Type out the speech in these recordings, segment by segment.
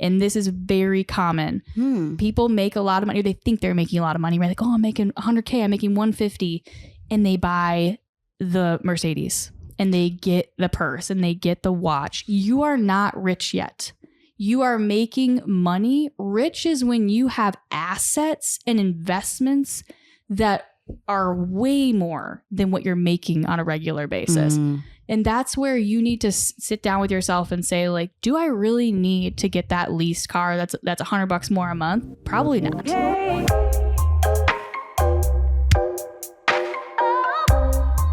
And this is very common. People make a lot of money. They think they're making a lot of money. Right? Like, oh, I'm making 100K. I'm making 150. And they buy the Mercedes and they get the purse and they get the watch. You are not rich yet. You are making money. Rich is when you have assets and investments that are way more than what you're making on a regular basis. And that's where you need to sit down with yourself and say, like, do I really need to get that leased car that's $100 more a month? Probably not. Yay.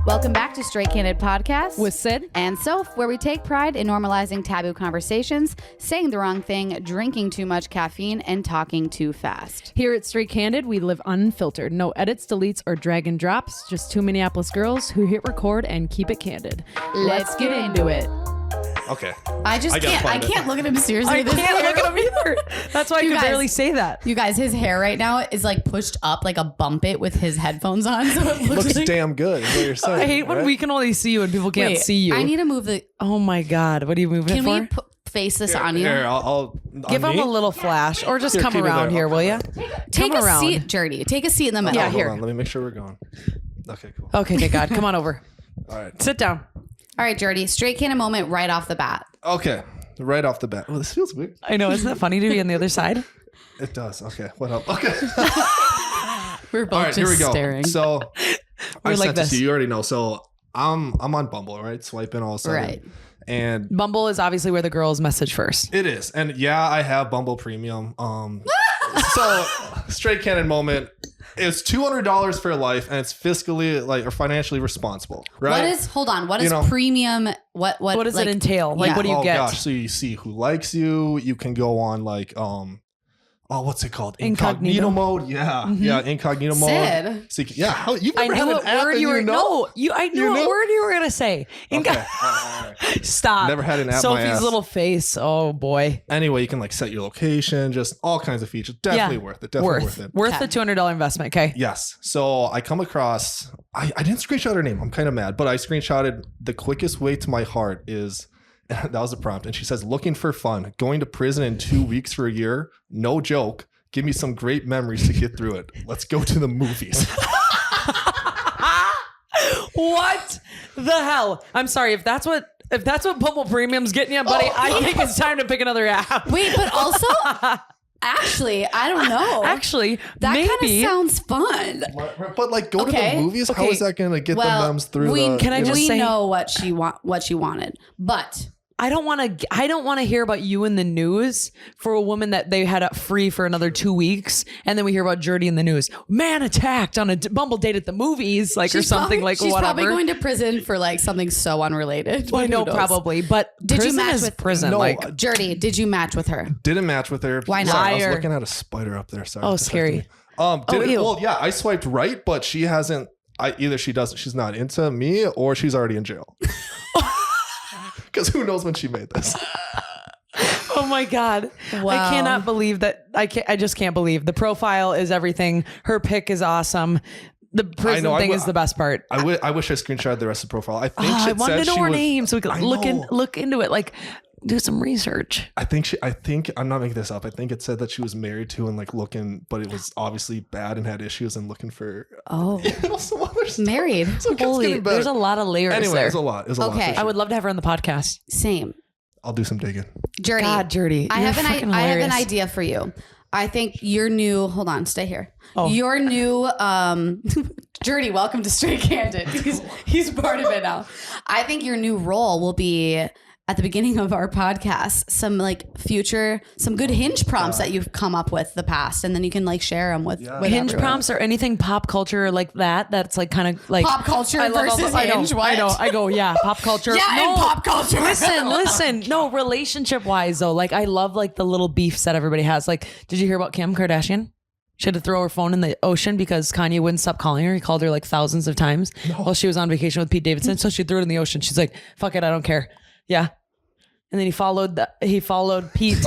Welcome back to Straight Candid Podcast with Sid and Soph, where we take pride in normalizing taboo conversations, saying the wrong thing, drinking too much caffeine, and talking too fast. Here at Straight Candid, we live unfiltered. No edits, deletes, or drag and drops. Just two Minneapolis girls who hit record and keep it candid. Let's get into it. Okay. I can't look at him seriously. I can't look at him either. That's why I can barely say that. You guys, his hair right now is like pushed up like a bump it with his headphones on. So it looks like... damn good is what you're saying. I hate when we can only see you and people can't see you. I need to move the... Oh my God. What are you moving it for? Can we face this on you? Here, I'll give him a little flash or just come around here, will you? Take a seat, Journey. Take a seat in the middle. Yeah, here. Hold on. Let me make sure we're going. Okay, cool. Okay, thank God. Come on over. All right. Sit down. All right, Jordy, straight Candid moment right off the bat. Okay, right off the bat. Oh, this feels weird. I know. Isn't it funny to be on the other side? It does. Okay, what up? Okay. We're both all right, just here we go. staring. So We're I like sent this. it to you. You already know. So I'm on Bumble, right? Swiping all of a sudden. Right. And Bumble is obviously where the girls message first. it is. And yeah, I have Bumble Premium. So straight Candid moment. It's $200 for life, and it's fiscally or financially responsible, right? What is premium? What does it entail? Like, what do you get? Gosh, so you see who likes you. You can go on what's it called? Incognito mode. Yeah, yeah, incognito mode. Sid. So how you've never had an app and I knew what word you were gonna say. Okay. All right. Stop. Never had an app. Sophie's little face. Oh boy. Anyway, you can set your location, just all kinds of features. Definitely worth it. Definitely worth it. Worth the $200 investment. Okay. Yes. So I come across. I didn't screenshot her name. I'm kind of mad, but I screenshotted the quickest way to my heart is. That was the prompt. And she says, looking for fun, going to prison in 2 weeks for a year. No joke. Give me some great memories to get through it. Let's go to the movies. What the hell? I'm sorry. If that's what Bumble Premium's getting you, buddy, I think it's time to pick another app. Wait, but also... Actually, I don't know. Actually, that kind of sounds fun. But go to the movies. How is that going to get the mems through? We know what she wanted, but I don't want to hear about you in the news for a woman that they had up free for another 2 weeks, and then we hear about Jordy in the news. Man attacked on a Bumble date at the movies, she's whatever. She's probably going to prison for something so unrelated. Well, I know probably, but did you match with prison? No, Jordy, did you match with her? Didn't match with her. Why not? Sorry, I was looking at a spider up there. Sorry. Oh, scary. Well, yeah, I swiped right, but she hasn't. Either she's not into me, or she's already in jail. Because who knows when she made this? Oh my God. Wow. I cannot believe that. I just can't believe. The profile is everything. Her pic is awesome. The prison thing is the best part. I wish I screenshotted the rest of the profile. I think I wanted to know her name so we could look into it. Do some research. I think I'm not making this up. I think it said that she was married to and looking, but it was obviously bad and had issues and looking for some other stuff. Married. So there's a lot of layers. Anyway, there. There's a lot. Okay. I would love to have her on the podcast. Same. I'll do some digging. Jordy. God, Jordy. I have an idea for you. I think your new. Hold on. Stay here. Oh. Your new. Jordy, welcome to Straight Candid. He's part of it now. I think your new role will be. At the beginning of our podcast, some good hinge prompts that you've come up with the past, and then you can share them with hinge everyone. Prompts or anything pop culture like that. That's kind of pop culture versus hinge. I go, yeah, pop culture. And pop culture. Listen. No, relationship wise though, I love the little beefs that everybody has. Did you hear about Kim Kardashian? She had to throw her phone in the ocean because Kanye wouldn't stop calling her. He called her thousands of times while she was on vacation with Pete Davidson. So she threw it in the ocean. She's like, "Fuck it, I don't care." Yeah. And then he followed Pete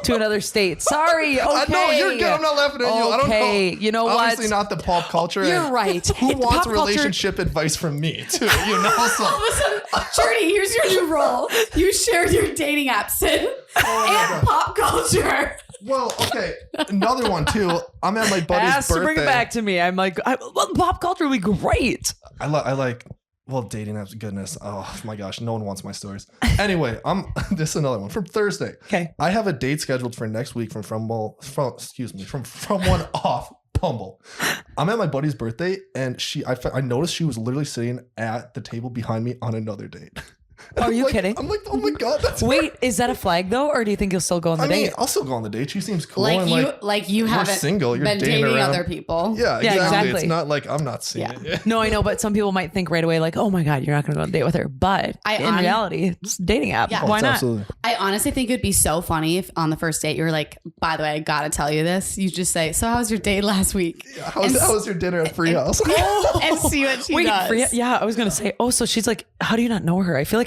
to another state. Sorry. Okay. No, you're good. I'm not laughing at you. I don't know. Okay. You know what? Obviously not the pop culture. You're right. Who wants Pop relationship advice from me too? You know, so Journey, here's your new role. You shared your dating app, Sid, and pop culture. well, okay. Another one too. I'm at my buddy's Ask to birthday. bring it back to me. I'm like, well, pop culture would be great. I like. Well, dating apps, goodness. Oh my gosh, no one wants my stories. Anyway, this is another one from Thursday. Okay. I have a date scheduled for next week from one off Bumble. I'm at my buddy's birthday, and I noticed she was literally sitting at the table behind me on another date. Are you kidding? I'm like, oh my god, that's Wait, is that a flag though, or do you think you'll still go on the I mean, date? I'll still go on the date. She seems cool. Like and you we're haven't single. You're been dating dating around. other people. Yeah, Yeah, exactly. exactly. It's not like I'm not seeing it. No, I know, but some people might think right away, like, oh my God, you're not going to go on a date with her. But in reality, it's a dating app. Yeah. Why It's not? Absolutely. I honestly think it'd be so funny if on the first date you're like, by the way, I gotta tell you this. You just say, so how was your date last week? How was your dinner at Free House? And see what she Wait, does. yeah, I was going to say, oh, so she's like, how do you not know her? I feel like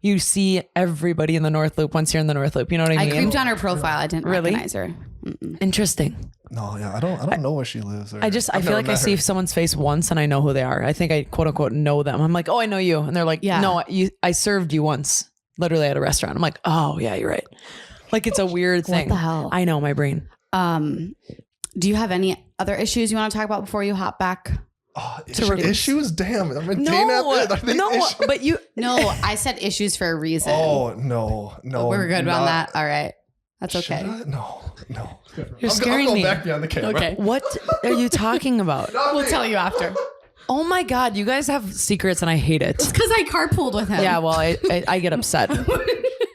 you see everybody in the North Loop once you're in the North Loop. You know what I I mean? creeped on her profile. I didn't Really? recognize her. Interesting. No, yeah, I don't know where she lives. I feel like I see someone's face once and I know who they are. I think I quote unquote know them. I'm like, oh, I know you. And they're like, Yeah. no, I served you once, literally at a restaurant. I'm like, oh yeah, you're right. Like it's a weird thing. the hell? I know, my brain. Do you have any other issues you want to talk about before you hop back? Issues? Damn. I'm in No, issues? but you. No, I said issues for a reason. Oh, no. We're good on not- that. All right. That's okay. Should I? No. You're scaring I'm going me. back behind the camera. Okay. What are you talking about? We'll tell you after. Oh my God, you guys have secrets and I hate it. It's because I carpooled with him. Yeah, well, I get upset.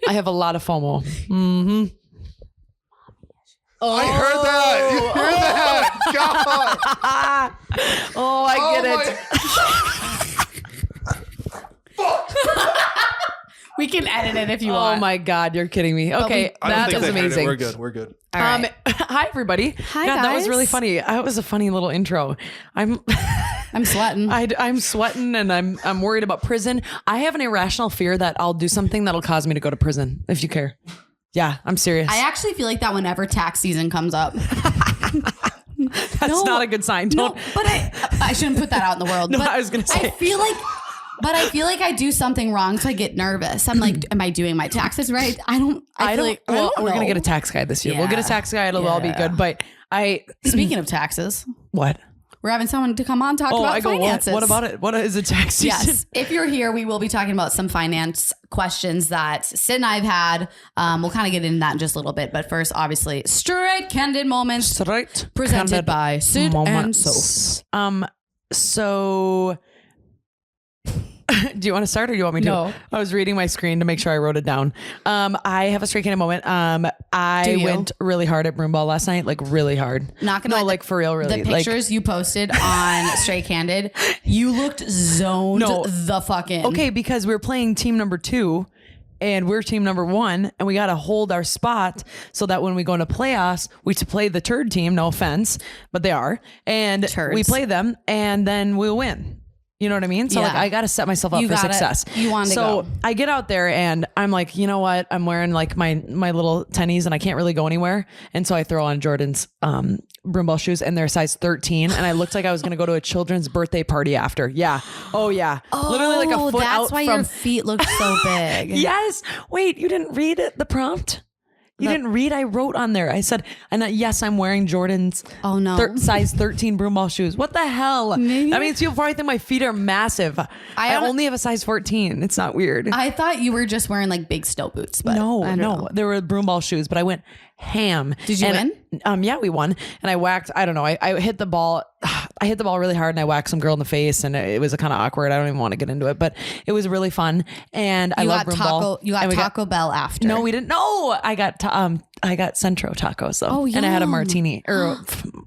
I have a lot of FOMO. Mm-hmm. I heard that. You heard that. God. Oh, I get it. We can edit it if you Oh want. my God, you're kidding me. Okay, I don't that think is they heard it. amazing. We're good. All right. Hi everybody. Hi, God, that was guys. really funny. That was a funny little intro. I'm sweating. I'm sweating and I'm worried about prison. I have an irrational fear that I'll do something that'll cause me to go to prison. If you care. Yeah, I'm serious. I actually feel like that whenever tax season comes up. That's not a good sign. No, Don't. but I shouldn't put that out in the world. No, but I was gonna say. I feel like I do something wrong, so I get nervous. I'm like, am I doing my taxes right? I don't Well, we're gonna know. get a tax guide this year. We'll get a Yeah. tax guide. It'll all be good. But Speaking of taxes, what? we're having someone to come on talk about finances. What about it? What is a tax season? Yes. If you're here, we will be talking about some finance questions that Sid and I've had. We'll kind of get into that in just a little bit. But first, obviously, straight candid moments Straight presented candid by Sid and moments. Soph. So do you want to start or do you want me to? No. I was reading my screen to make sure I wrote it down. I have a straight candid moment. Do I you? went really hard at broom ball last night, like really hard. Not gonna no, lie, like for real, really. The pictures you posted on Straight Candid, you looked zoned the fuck in. Okay, because we were playing team number 2 and we're team number 1 and we got to hold our spot so that when we go into playoffs, we to play the turd team, no offense, but they are. And Turds. we play them and then we'll win. You know what I mean? So Yeah. like I got to set myself up You for gotta- success. you wanted to So go. I get out there and I'm like, you know what? I'm wearing like my little tennies and I can't really go anywhere. And so I throw on Jordan's broom ball shoes and they're size 13 and I looked like I was going to go to a children's birthday party after. Yeah. Oh yeah. Literally like a foot that's out why from your feet look so big. Yes. Wait, you didn't read it, the prompt? You didn't read? I wrote on there. I said, and yes, I'm wearing Jordan's Oh, no. size 13 broom ball shoes. What the hell? Maybe- That means people probably think my feet are massive. I don't- only have a size 14. It's not weird. I thought you were just wearing like big snow boots, but No, I don't know. there were broom ball shoes, but I went ham. Did you And, win? Yeah, we won. And I whacked, I don't know, I hit the ball. I hit the ball really hard and I whacked some girl in the face and it was kind of awkward. I don't even want to get into it, but it was really fun. And I You love got broom ball. You got And we Taco Bell after. No, we didn't. No, I got Centro tacos though. Oh, and I had a yum. martini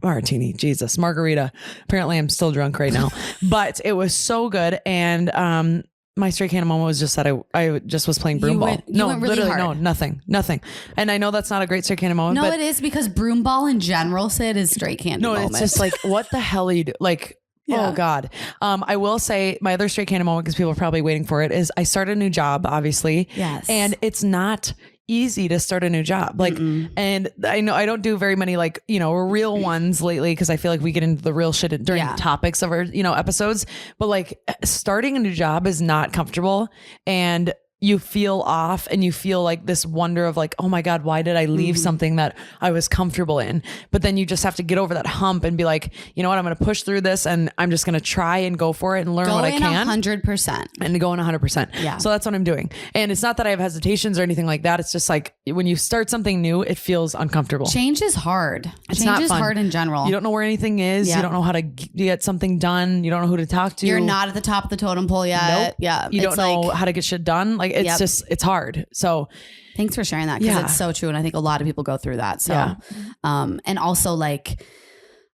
martini. Jesus, margarita. Apparently, I'm still drunk right now, but it was so good. And my straight candid moment was just that I just was playing broom You ball. went- you No, went really literally, hard. no, nothing. And I know that's not a great straight candid moment. No, but it is because broom ball in general, Sid, is straight candid no, moment. it's just like what the hell are you do? Like. Yeah. Oh God. I will say my other straight candid moment, because people are probably waiting for it, is I started a new job, obviously. Yes. And it's not easy to start a new job. Like, and I know I don't do very many like, real ones lately because I feel like we get into the real shit during the topics of our, episodes. But like starting a new job is not comfortable, and you feel off and you feel like this wonder of like, oh my God, why did I leave something that I was comfortable in? But then you just have to get over that hump and be like, you know what, I'm going to push through this and I'm just going to try and go for it and learn what I can. 100%. And go in 100%. Yeah. So that's what I'm doing. And it's not that I have hesitations or anything like that. It's just like when you start something new, it feels uncomfortable. Change is hard. It's Change not is fun. hard in general. You don't know where anything is. Yeah. You don't know how to get something done. You don't know who to talk to. You're not at the top of the totem pole yet. Nope. Yeah. You don't know how to get shit done. Like it's just, it's hard. So thanks for sharing that, because it's so true. And I think a lot of people go through that. So, and also like,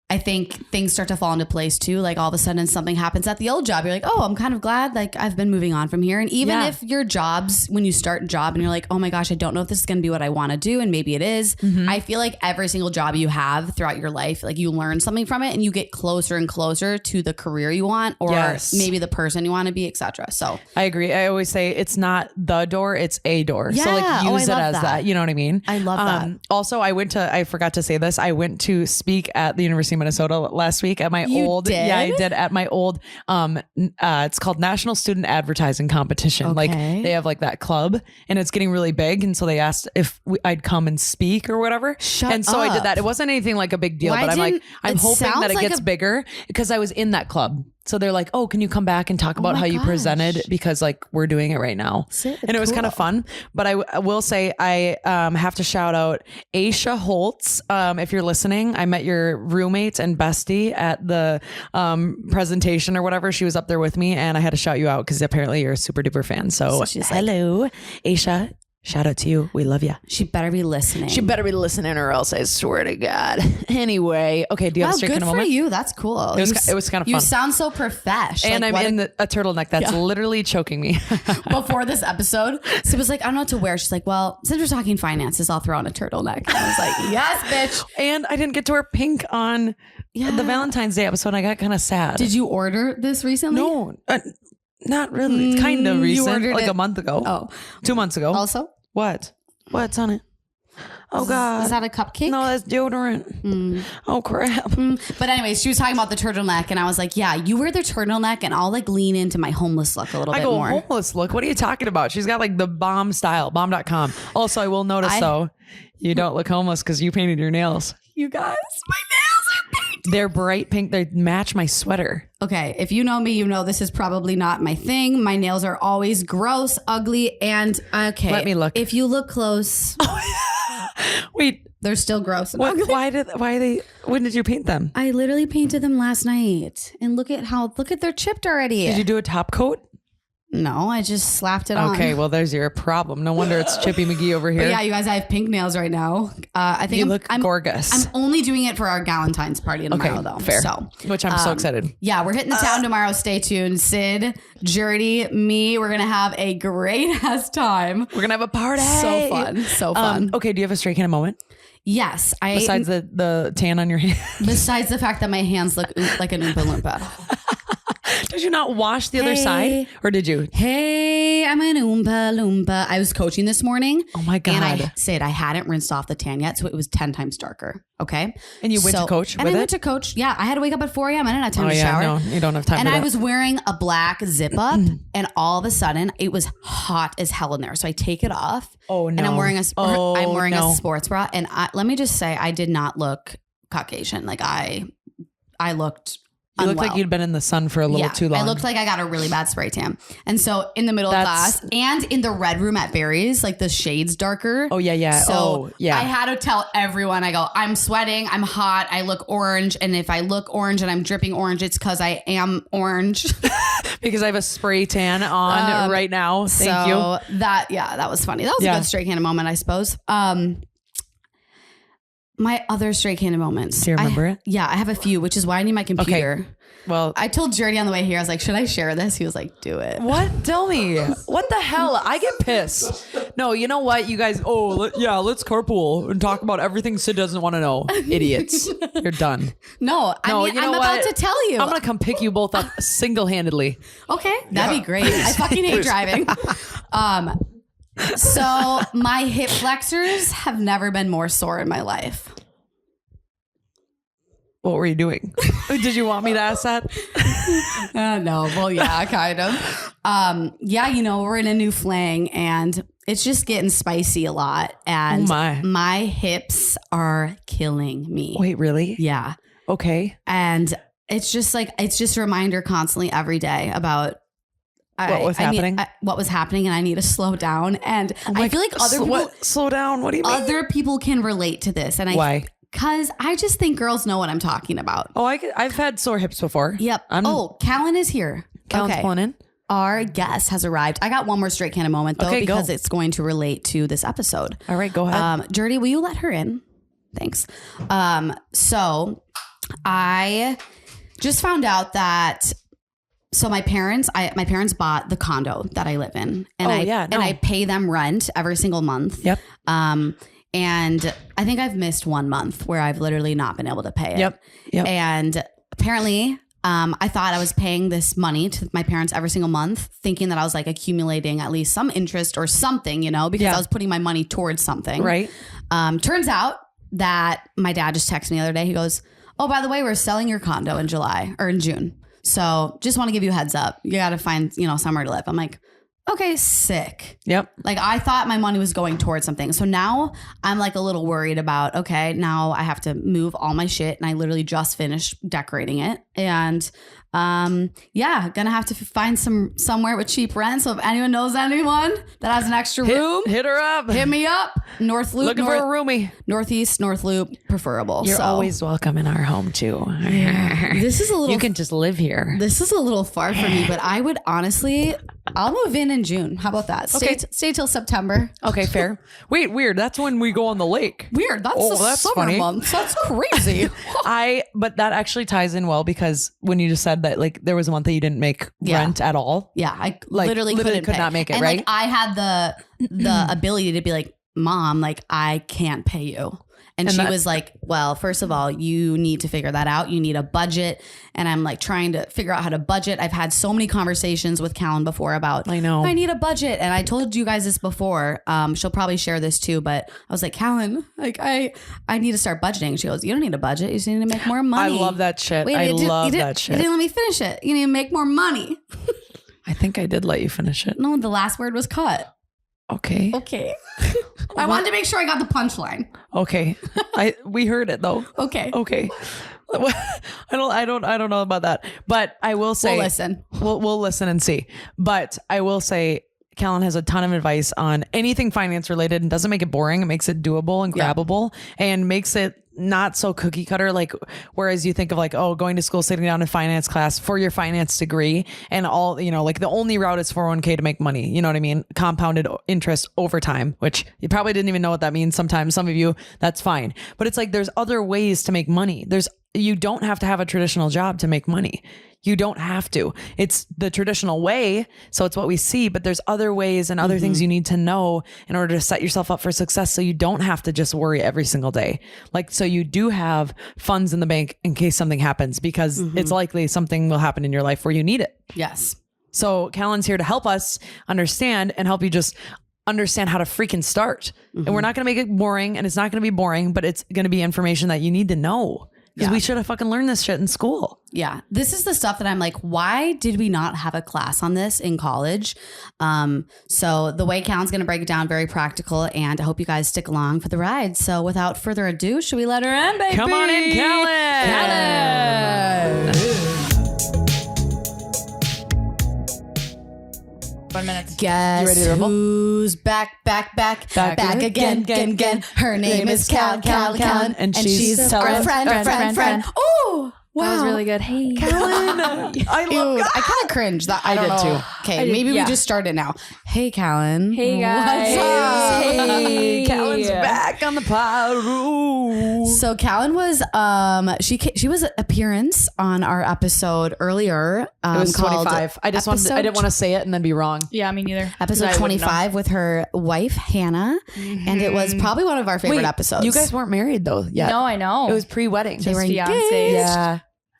I think things start to fall into place too. Like all of a sudden something happens at the old job. You're like, oh, I'm kind of glad like I've been moving on from here. And even if your jobs, when you start a job and you're like, oh my gosh, I don't know if this is going to be what I want to do. And maybe it is. I feel like every single job you have throughout your life, like you learn something from it and you get closer and closer to the career you want, or maybe the person you want to be, etc. So I agree. I always say it's not the door, it's a door. Yeah. So like use it as that. You know what I mean? I love that. Also, I forgot to say this. I went to speak at the University of Minnesota last week at my old, I did at my old, it's called National Student Advertising Competition. Like they have like that club and it's getting really big. And so they asked if I'd come and speak or whatever. And so I did that. It wasn't anything like a big deal, but I'm hoping that it gets bigger because I was in that club. So they're like, oh, can you come back and talk about how you presented? Because like we're doing it right now. And it was kind of fun. But I will say I have to shout out Aisha Holtz. If you're listening, I met your roommate and bestie at the presentation or whatever. She was up there with me and I had to shout you out because apparently you're a super duper fan. So she's hello, Aisha. Shout out to you. We love you. She better be listening. She better be listening or else I swear to God. Anyway. Okay. Do you have a straight kind of moment? Good for you. That's cool. It was kind of fun. You sound so professional. And I'm in a turtleneck that's literally choking me. Before this episode, so it was like, I don't know what to wear. She's like, well, since we're talking finances, I'll throw on a turtleneck. And I was like, yes, bitch. And I didn't get to wear pink on the Valentine's Day episode. I got kind of sad. Did you order this recently? No, not really. It's kind of recent. Like a month ago. Oh, 2 months ago. Also? What? What's on it? Oh God. Is that a cupcake? No, that's deodorant. Oh crap. But anyways, she was talking about the turtleneck and I was like, yeah, you wear the turtleneck and I'll like lean into my homeless look a little bit more. Homeless look? What are you talking about? She's got like the bomb style, bomb.com. Also, I will notice though, you don't look homeless because you painted your nails. You guys, my nails are pink. They're bright pink. They match my sweater. Okay, if you know me, you know this is probably not my thing. My nails are always gross, ugly, and okay. Let me look. If you look close, wait, they're still gross and what, ugly. when did you paint them? I literally painted them last night, and look at they're chipped already. Did you do a top coat? No, I just slapped it on. Okay, well, there's your problem. No wonder it's Chippy McGee over here. But yeah, you guys, I have pink nails right now. I think you look gorgeous. I'm only doing it for our Galentine's party tomorrow, though. Fair. So, which I'm so excited. Yeah, we're hitting the town tomorrow. Stay tuned. Sid, Jordy, me, we're gonna have a great ass time. We're gonna have a party. So fun. So fun. Okay, do you have a straight kind of moment? Yes. Besides the tan on your hand. Besides the fact that my hands look like an Oompa Loompa. Did you not wash the other side? Or did you? Hey, I'm an Oompa Loompa. I was coaching this morning. Oh my God. And I hadn't rinsed off the tan yet, so it was 10 times darker. Okay. And you went to coach and I went to coach. Yeah. I had to wake up at 4 a.m. I didn't have time to shower. No, you don't have time and for that. I was wearing a black zip up and all of a sudden it was hot as hell in there. So I take it off. Oh no. And I'm wearing a sports bra. And let me just say, I did not look Caucasian. Like I looked You looked like you'd been in the sun for a little too long. I looked like I got a really bad spray tan. And so in the middle of class and in the red room at Barry's, like the shades darker. Oh, yeah. So I had to tell everyone, I go, I'm sweating, I'm hot, I look orange. And if I look orange and I'm dripping orange, it's because I am orange. Because I have a spray tan on right now. Thank you. That was funny. That was a good straight candid moment, I suppose. My other straight candid moments. Do you remember it? Yeah, I have a few, which is why I need my computer. Okay. Well, I told Jordy on the way here, I was like, should I share this? He was like, do it. What? Tell me. What the hell? I get pissed. No, you know what? You guys, let's carpool and talk about everything Sid doesn't want to know. Idiots. You're done. No, I'm about to tell you. I'm going to come pick you both up single-handedly. Okay. That'd be great. I fucking hate driving. So my hip flexors have never been more sore in my life. What were you doing? Did you want me to ask that? No. Well, yeah, kind of. Yeah, we're in a new fling and it's just getting spicy a lot. And my hips are killing me. Wait, really? Yeah. Okay. And it's just a reminder constantly every day about what was happening. What was happening, and I need to slow down. And I feel like other people slow down. What do you mean? Other people can relate to this. And why? Because I just think girls know what I'm talking about. Oh, I've had sore hips before. Yep. Callan is here. Callan's pulling in. Our guest has arrived. I got one more straight Canada moment though, because it's going to relate to this episode. All right, go ahead. Dirty, will you let her in? Thanks. So I just found out that. So my parents bought the condo that I live in, and I pay them rent every single month. Yep. And I think I've missed 1 month where I've literally not been able to pay it. Yep. And apparently, I thought I was paying this money to my parents every single month, thinking that I was like accumulating at least some interest or something, because I was putting my money towards something. Right. Turns out that my dad just texted me the other day. He goes, "Oh, by the way, we're selling your condo in June. So just want to give you a heads up. You got to find, somewhere to live." I'm like, okay, sick. Yep. Like I thought my money was going towards something. So now I'm like a little worried about, okay, now I have to move all my shit. And I literally just finished decorating it. And gonna have to find somewhere with cheap rent. So if anyone knows anyone that has an extra room, hit her up. Hit me up. North Loop. Looking for a roomie. Northeast, North Loop, preferable. You're always welcome in our home too. This is a little. You can just live here. This is a little far for me, but I would honestly, I'll move in June. How about that? Stay till September. Okay, fair. Wait, weird. That's when we go on the lake. Weird. That's summer funny. months. That's crazy. But that actually ties in well because when you just said that, like, there was a month that you didn't make rent at all. Yeah, I literally could not make it. And right? like I had the ability to be like, "Mom, like I can't pay you." And she was like, "Well, first of all, you need to figure that out. You need a budget." And I'm like trying to figure out how to budget. I've had so many conversations with Callan before about, I need a budget. And I told you guys this before. She'll probably share this too. But I was like, "Callan, like I need to start budgeting." She goes, "You don't need a budget. You just need to make more money." I love that shit. Wait, I love that shit. You didn't let me finish it. You need to make more money. I think I did let you finish it. No, the last word was cut. Okay. I wanted to make sure I got the punchline. Okay. We heard it though. Okay. I don't know about that. But I will say we'll listen. We'll listen and see. But I will say Callan has a ton of advice on anything finance related and doesn't make it boring. It makes it doable and grabbable and makes it not so cookie cutter. Like, whereas you think of like, oh, going to school, sitting down in finance class for your finance degree and all, like the only route is 401k to make money. You know what I mean? Compounded interest over time, which you probably didn't even know what that means. Sometimes some of you, that's fine. But it's like, there's other ways to make money. You don't have to have a traditional job to make money. You don't have to. It's the traditional way. So it's what we see, but there's other ways and other things you need to know in order to set yourself up for success. So you don't have to just worry every single day. Like, so you do have funds in the bank in case something happens, because it's likely something will happen in your life where you need it. Yes. So Callan's here to help us understand and help you just understand how to freaking start. And we're not going to make it boring, and it's not going to be boring, but it's going to be information that you need to know. Because we should have fucking learned this shit in school. Yeah. This is the stuff that I'm like, why did we not have a class on this in college? So the way Callan's going to break it down, very practical. And I hope you guys stick along for the ride. So without further ado, should we let her in, baby? Come on in, Callan. 1 minute. Guess you ready to rumble? who's back again. Her name is Callan. And she's our friend. Ooh. Wow. That was really good. Hey, Callan. I love I kind of cringe. That I did too. Okay, maybe we just start it now. Hey, Callan. Hey guys. What's up? Hey. Callan's back on the pod. Ooh. So Callan was she was an appearance on our episode earlier. It was called 25. I didn't want to say it and then be wrong. Yeah, me neither. Episode 25 with her wife Hannah, and it was probably one of our favorite episodes. You guys weren't married though yet. No, I know. It was pre-wedding. Just fiancés. Yeah.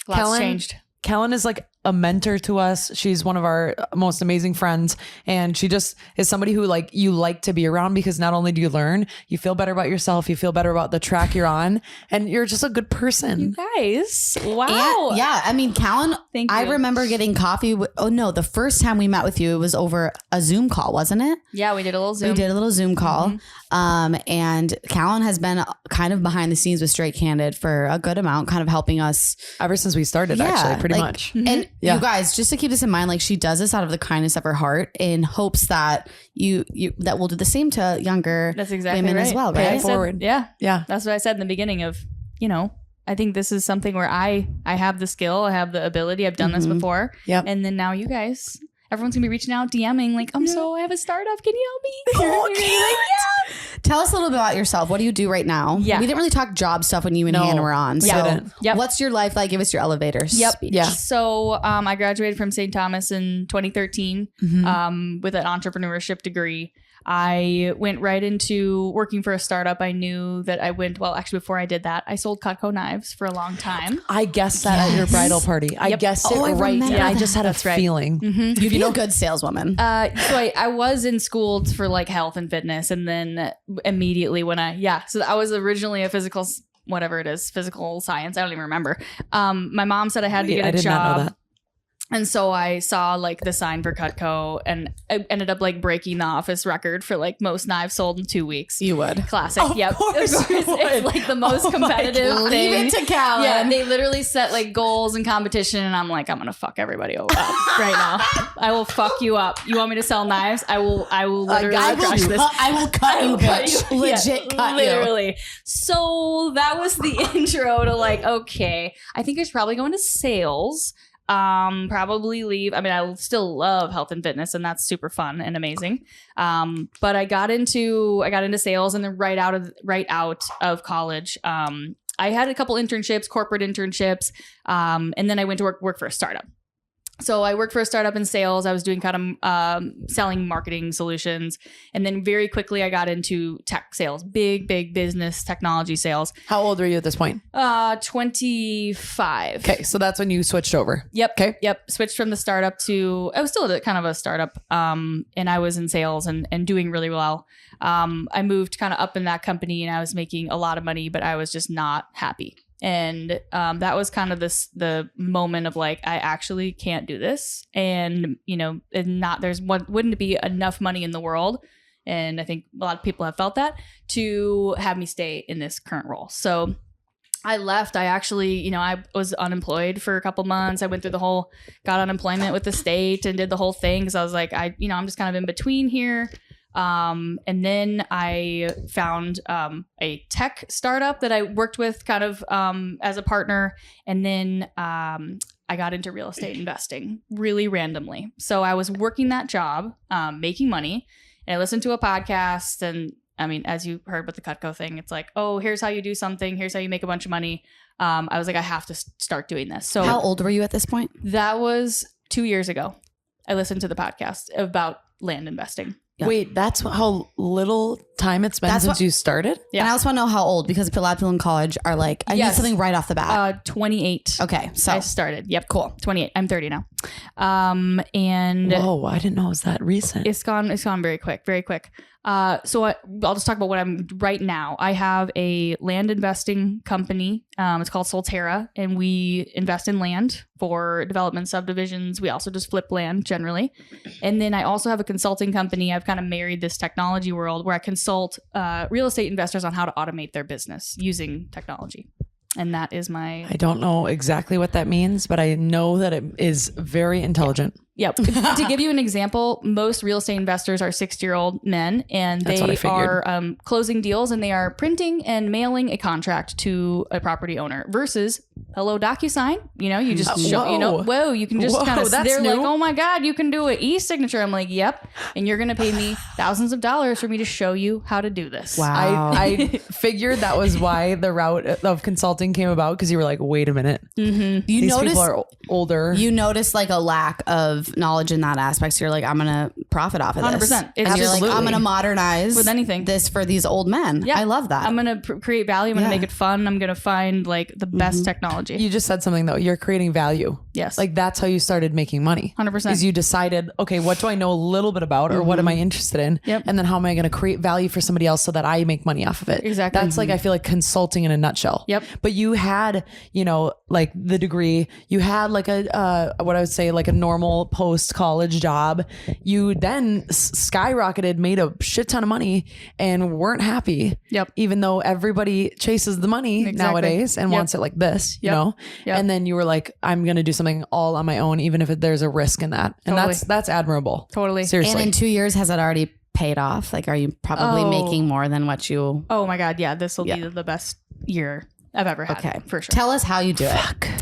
Lots changed. Callan is like a mentor to us. She's one of our most amazing friends. And she just is somebody who like you like to be around because not only do you learn, you feel better about yourself, you feel better about the track you're on, and you're just a good person. You guys. Wow. And, yeah. I mean, Callan, Thank you. I remember getting coffee. The first time we met with you, it was over a Zoom call, wasn't it? Yeah, we did a little Zoom. We did a little Zoom call. And Callan has been kind of behind the scenes with Straight Candid for a good amount, kind of helping us Ever since we started, actually, pretty much. And you guys, just to keep this in mind, like she does this out of the kindness of her heart in hopes that you that we'll do the same to younger That's exactly women right. as well, Pay right? it forward. Yeah. Yeah. That's what I said in the beginning of, I think this is something where I have the skill, I have the ability, I've done this before. Yep. And then now you guys, everyone's gonna be reaching out, DMing, like, I have a startup. Can you help me? Oh, okay. Tell us a little bit about yourself. What do you do right now? Yeah. We didn't really talk job stuff when you and Hannah were on. So didn't. Yep. what's your life like? Give us your elevator speech. Yeah. So I graduated from St. Thomas in 2013 with an entrepreneurship degree. I went right into working for a startup. I knew that actually before I did that, I sold Cutco knives for a long time. I guessed that at your bridal party. I guessed it I right. remember And I that. just had a feeling. You'd be a good saleswoman. So I was in school for like health and fitness. And then immediately so I was originally a physical science. I don't even remember. My mom said I had to get a I did job. not know that. And so I saw like the sign for Cutco and I ended up like breaking the office record for like most knives sold in 2 weeks. You would. Classic. Yep. Of course you would. It's like the most competitive thing. Leave it to Callan. Yeah, they literally set like goals and competition, and I'm like, I'm gonna fuck everybody up right now. I will fuck you up. You want me to sell knives? I will literally crush this. I will cut you, bitch. Legit cut you. Literally. So that was the intro to like, okay, I think I should probably go into sales. Probably leave. I mean, I still love health and fitness, and that's super fun and amazing. But I got into sales, and then right out of college, I had a couple internships, corporate internships, and then I went to work for a startup. So I worked for a startup in sales. I was doing kind of selling marketing solutions. And then very quickly I got into tech sales, big business technology sales. How old were you at this point? 25. Okay. So that's when you switched over. Yep. Okay. Yep. Switched from the startup to, I was still kind of a startup. And I was in sales and doing really well. I moved kind of up in that company and I was making a lot of money, but I was just not happy. And that was kind of the moment of like, I actually can't do this. And, wouldn't be enough money in the world. And I think a lot of people have felt that to have me stay in this current role. So I left. I actually, I was unemployed for a couple months. I went through got unemployment with the state and did the whole thing. Cause I was like, I'm just kind of in between here. And then I found a tech startup that I worked with kind of as a partner. And then I got into real estate investing really randomly. So I was working that job, making money, and I listened to a podcast. And I mean, as you heard with the Cutco thing, it's like, oh, here's how you do something. Here's how you make a bunch of money. I was like, I have to start doing this. So how old were you at this point? That was 2 years ago. I listened to the podcast about land investing. Yeah. Wait, that's how little time it's been since you started? Yeah. And I also want to know how old, because a lot of people in college are like, I need something right off the bat. 28. Okay. So I started. Yep. Cool. 28. I'm 30 now. And whoa, I didn't know it was that recent. It's gone very quick, very quick. So I'll just talk about what I'm right now. I have a land investing company. It's called Solterra, and we invest in land for development subdivisions. We also just flip land generally. And then I also have a consulting company. I've kind of married this technology world where I consult real estate investors on how to automate their business using technology. And that is I don't know exactly what that means, but I know that it is very intelligent. Yep. To give you an example, most real estate investors are 60-year-old men, and they are closing deals and they are printing and mailing a contract to a property owner versus hello DocuSign. You just show, you can just kind of, they're like, oh my God, you can do an e-signature. I'm like, yep. And you're going to pay me thousands of dollars for me to show you how to do this. Wow. I figured that was why the route of consulting came about, because you were like, wait a minute. You These notice people are older. You notice like a lack of knowledge in that aspect. So you're like, I'm going to profit off of this. 100%. And you're like, I'm going to modernize with anything this for these old men. Yeah. I love that. I'm going to create value. I'm going to make it fun. I'm going to find like the best technology. You just said something though. You're creating value. Yes. Like that's how you started making money. 100%. Is you decided, okay, what do I know a little bit about or what am I interested in? Yep. And then how am I going to create value for somebody else so that I make money off of it? Exactly. That's like, I feel like consulting in a nutshell. Yep. But you had, like the degree, you had like what I would say like a normal post college job. You then skyrocketed, made a shit ton of money and weren't happy. Yep. Even though everybody chases the money nowadays and wants it like this, you know? Yep. And then you were like, I'm going to do something all on my own, even if there's a risk in that. And that's admirable. Totally. Seriously. And in 2 years, has it already paid off? Like, are you probably making more than what you... Oh my God. Yeah. This will be the best year I've ever had. Okay. For sure. Tell us how you do it.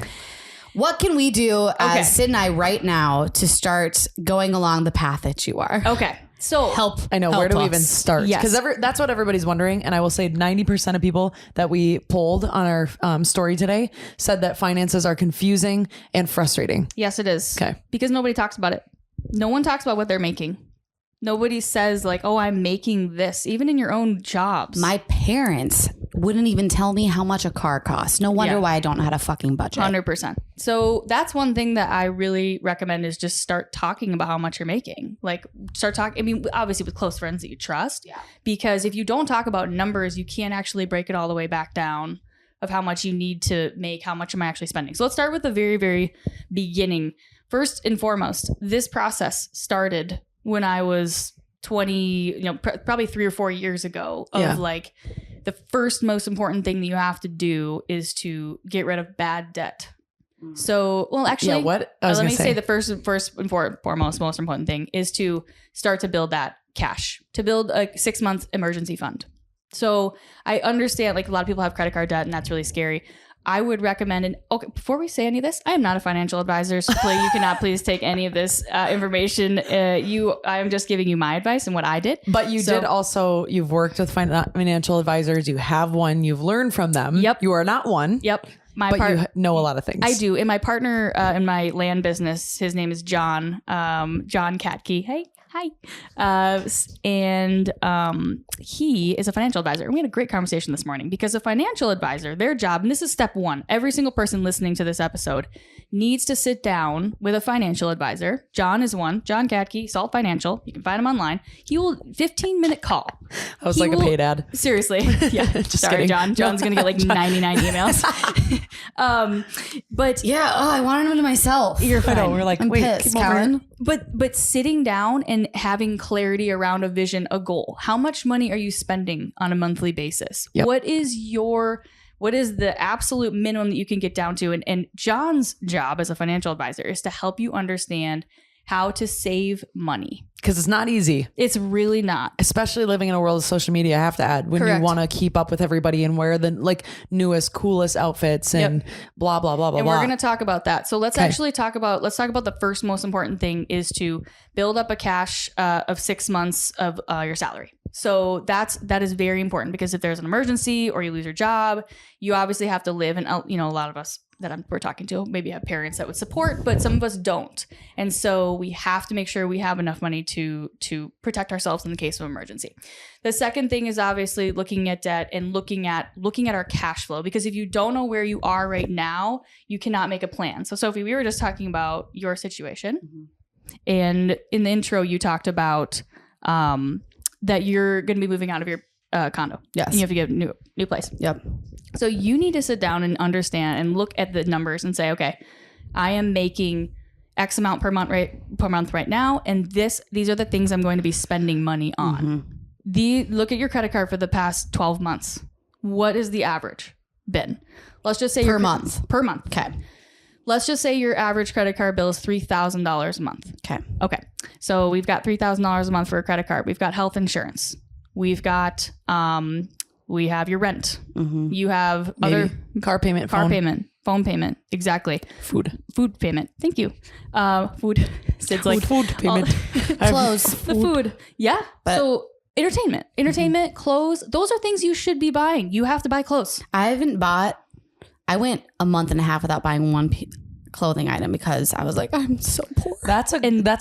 What can we do as Sid and I right now to start going along the path that you are? Okay. So I know. Where do we us. even start? Yes. Because that's what everybody's wondering. And I will say 90% of people that we polled on our story today said that finances are confusing and frustrating. yes, it is. Okay. Because nobody talks about it. No one talks about what they're making. Nobody says like, oh, I'm making this, even in your own jobs. My parents wouldn't even tell me how much a car costs. No wonder why I don't know how to fucking budget. 100%. So that's one thing that I really recommend is just start talking about how much you're making. Like start talking. I mean, obviously with close friends that you trust. Yeah. Because if you don't talk about numbers, you can't actually break it all the way back down of how much you need to make, how much am I actually spending. So let's start with the very, very beginning. First and foremost, this process started when I was 20, probably 3 or 4 years ago of like the first most important thing that you have to do is to get rid of bad debt. So, well, actually, let me say the first and foremost, most important thing is to start to build that cash, to build a 6-month emergency fund. So I understand like a lot of people have credit card debt and that's really scary. I would recommend, and okay, before we say any of this, I am not a financial advisor, so you cannot please take any of this information. I am just giving you my advice and what I did. But you've worked with financial advisors. You have one. You've learned from them. Yep. You are not one. Yep. You know a lot of things. I do. And my partner in my land business, his name is John Katke. Hey. Hi. He is a financial advisor. And we had a great conversation this morning because a financial advisor, their job, and this is step one, every single person listening to this episode needs to sit down with a financial advisor. John is one. John Katke, Salt Financial. You can find him online. He will 15-minute call. I was like a paid ad. Seriously. Yeah. Just Sorry, kidding. John. John's going to get like 99 emails. But Yeah. Oh, I wanted them to myself. you're fine. I know. We're like, I'm wait, pissed, come over. Callan. But sitting down and having clarity around a vision, a goal. How much money are you spending on a monthly basis? Yep. What is the absolute minimum that you can get down to? And John's job as a financial advisor is to help you understand how to save money. Because it's not easy. It's really not. Especially living in a world of social media, I have to add, when Correct. you want to keep up with everybody and wear the like newest, coolest outfits and blah, blah, blah, blah, And blah. we're going to talk about that. So let's actually talk about the first most important thing is to build up a cash of 6 months of your salary. So that is very important because if there's an emergency or you lose your job, you obviously have to live. And a lot of us that we're talking to maybe have parents that would support, but some of us don't. And so we have to make sure we have enough money to protect ourselves in the case of emergency. The second thing is obviously looking at debt and looking at our cash flow, because if you don't know where you are right now, you cannot make a plan. So Sophie, we were just talking about your situation, and in the intro you talked about that you're going to be moving out of your condo. Yes. And you have to get a new place. Yep. So you need to sit down and understand and look at the numbers and say, okay, I am making X amount per month right now, and these are the things I'm going to be spending money on. Look at your credit card for the past 12 months. What is the average been? Let's just say Per month. Okay. Let's just say your average credit card bill is $3,000 a month. Okay. So we've got $3,000 a month for a credit card. We've got health insurance. We've got we have your rent. You have other car payment, phone payment. Exactly. Food payment. Thank you. Food. Sid's like food payment. Clothes. the food. Yeah. So entertainment, clothes. Those are things you should be buying. You have to buy clothes. I went a month and a half without buying one clothing item because I was like, I'm so poor. That's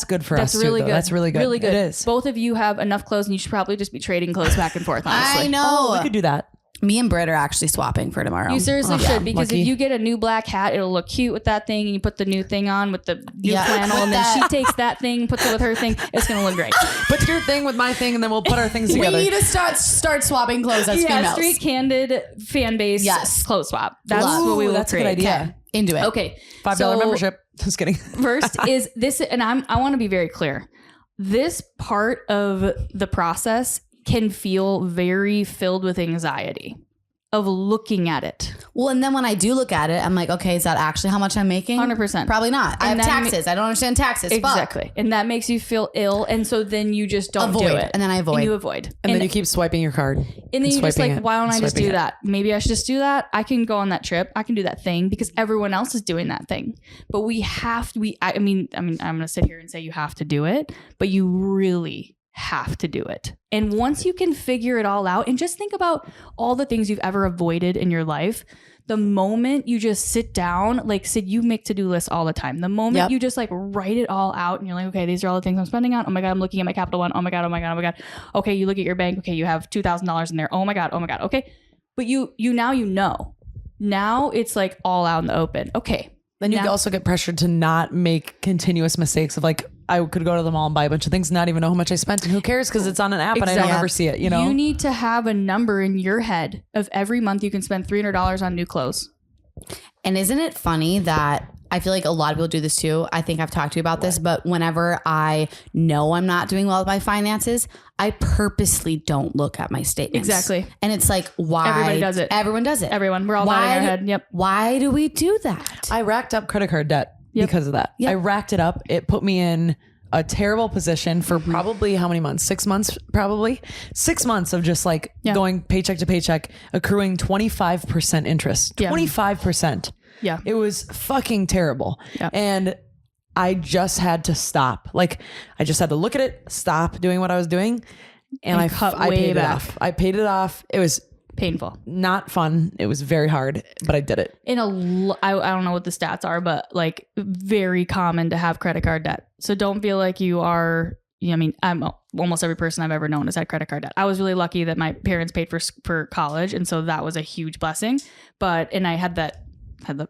good for us. That's really too, good. That's really good. Really good. It is. Both of you have enough clothes, and you should probably just be trading clothes back and forth. Honestly, I know. We could do that. Me and Britt are actually swapping for tomorrow. You seriously should, because lucky. if you get a new black hat, it'll look cute with that thing, and you put the new thing on with the new flannel, and then she takes that thing, puts it with her thing. It's gonna look great. Put your thing with my thing, and then we'll put our things together. We need to start swapping clothes as females. Street Candid fan base clothes swap. That's what we will That's create. a good idea. Into it. Okay, $5 membership. Just kidding. First is this, and I want to be very clear. This part of the process can feel very filled with anxiety of looking at it. Well, and then when I do look at it, I'm like, okay, is that actually how much I'm making? 100%. Probably not. I have that taxes. I don't understand taxes. Exactly. And that makes you feel ill. And so then you just don't Avoid. do it. And then I avoid. And you avoid. And then you keep swiping your card. And then you're just like, why don't I just do it. that? Maybe I should just do that. I can go on that trip. I can do that thing because everyone else is doing that thing. But we have to, I mean, I'm going to sit here and say you have to do it, but you really have to do it. And once you can figure it all out and just think about all the things you've ever avoided in your life, the moment you just sit down, like Sid, you make to-do lists all the time. The moment you just like write it all out and you're like, okay, these are all the things I'm spending on. Oh my God, I'm looking at my Capital One. Oh my God, oh my God, oh my God. Okay, you look at your bank. Okay, you have $2,000 in there. Oh my God, oh my God. Okay. But you know. Now it's like all out in the open. Okay. Then you also get pressured to not make continuous mistakes of like, I could go to the mall and buy a bunch of things, not even know how much I spent, and who cares because it's on an app and I don't ever see it, you know? You need to have a number in your head of every month you can spend $300 on new clothes. And isn't it funny that I feel like a lot of people do this too? I think I've talked to you about this, but whenever I know I'm not doing well with my finances, I purposely don't look at my statements. Exactly. And it's like, why? Everybody does it. Everyone does it. Everyone. We're all nodding our head. Yep. Why do we do that? I racked up credit card debt because of that. Yep. I racked it up. It put me in a terrible position for probably how many months? 6 months, probably 6 months of just like going paycheck to paycheck, accruing 25% interest, 25%. Yeah. It was fucking terrible. Yeah. And I just had to stop. Like I just had to look at it, stop doing what I was doing. And I paid it off. I paid it off. It was painful, not fun. It was very hard, but I did it. I don't know what the stats are, but like very common to have credit card debt. So don't feel like you are. I mean, I'm almost every person I've ever known has had credit card debt. I was really lucky that my parents paid for college, and so that was a huge blessing. And I had the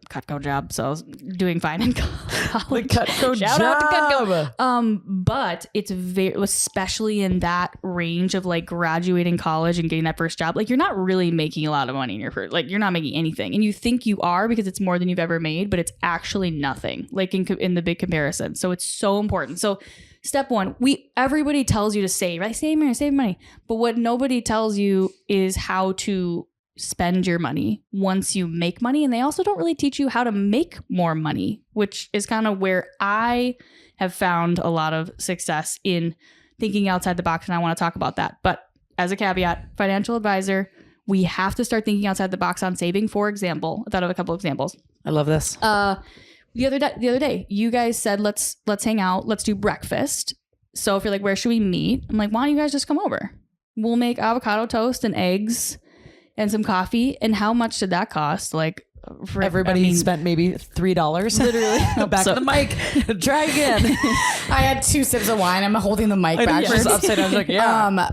Cutco job, so I was doing fine in college. The Cutco Shout job. out to Cutco. But it's especially in that range of like graduating college and getting that first job, like you're not really making a lot of money in your first, like you're not making anything, and you think you are because it's more than you've ever made, but it's actually nothing, like in the big comparison. So it's so important. So step one, everybody tells you to save, right? Save money, but what nobody tells you is how to spend your money once you make money. And they also don't really teach you how to make more money, which is kind of where I have found a lot of success in thinking outside the box. And I want to talk about that. But as a caveat, financial advisor, we have to start thinking outside the box on saving. For example, I thought of a couple of examples. I love this. The other day, you guys said, let's hang out. Let's do breakfast. So if you're like, where should we meet? I'm like, why don't you guys just come over? We'll make avocado toast and eggs and some coffee. And how much did that cost? Like everybody spent maybe $3. Literally. Back to the mic. Try again. I had 2 sips of wine. I'm holding the mic backwards. Just upside down. I was like, yeah.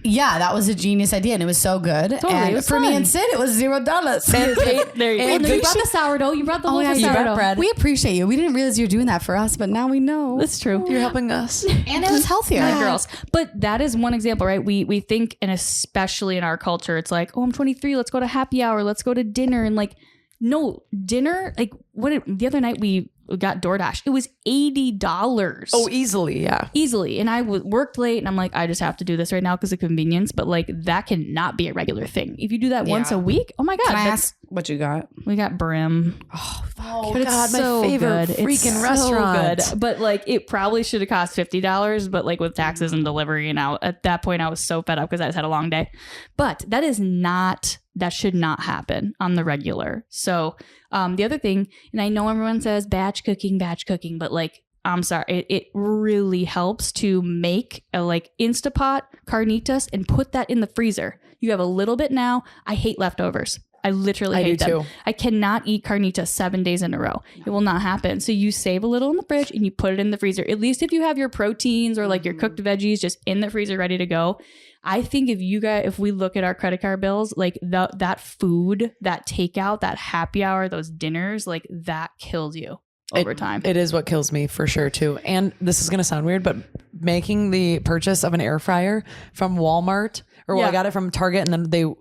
Yeah, that was a genius idea, and it was so good. Totally, and it was for fun. me and Sid, it was $0. There you go. You brought the sourdough. You brought the whole sourdough. bread. We appreciate you. We didn't realize you were doing that for us, but now we know. That's true. You're helping us. And it was healthier. My girls. But that is one example, right? We think, and especially in our culture, it's like, oh, I'm 23. Let's go to happy hour. Let's go to dinner. And like, no, dinner, like the other night we got DoorDash. It was $80. Oh, easily. Yeah. Easily. And I worked late and I'm like, I just have to do this right now because of convenience. But like that cannot be a regular thing. If you do that once a week, oh my God. Can I ask what you got? We got Brim. Oh, But it's God, so my favorite good. freaking It's restaurant. So good. But like it probably should have cost $50, but like with taxes and delivery, and at that point I was so fed up because I just had a long day. But that should not happen on the regular. So the other thing, and I know everyone says batch cooking, but like I'm sorry, it really helps to make a like Instapot carnitas and put that in the freezer. You have a little bit now. I hate leftovers. I literally hate them. Too. I cannot eat carnitas 7 days in a row. It will not happen. So you save a little in the fridge and you put it in the freezer. At least if you have your proteins or like your cooked veggies just in the freezer ready to go. I think if we look at our credit card bills, like that food, that takeout, that happy hour, those dinners, like that kills you over time. It is what kills me for sure too. And this is going to sound weird, but making the purchase of an air fryer from Walmart, or I got it from Target, and then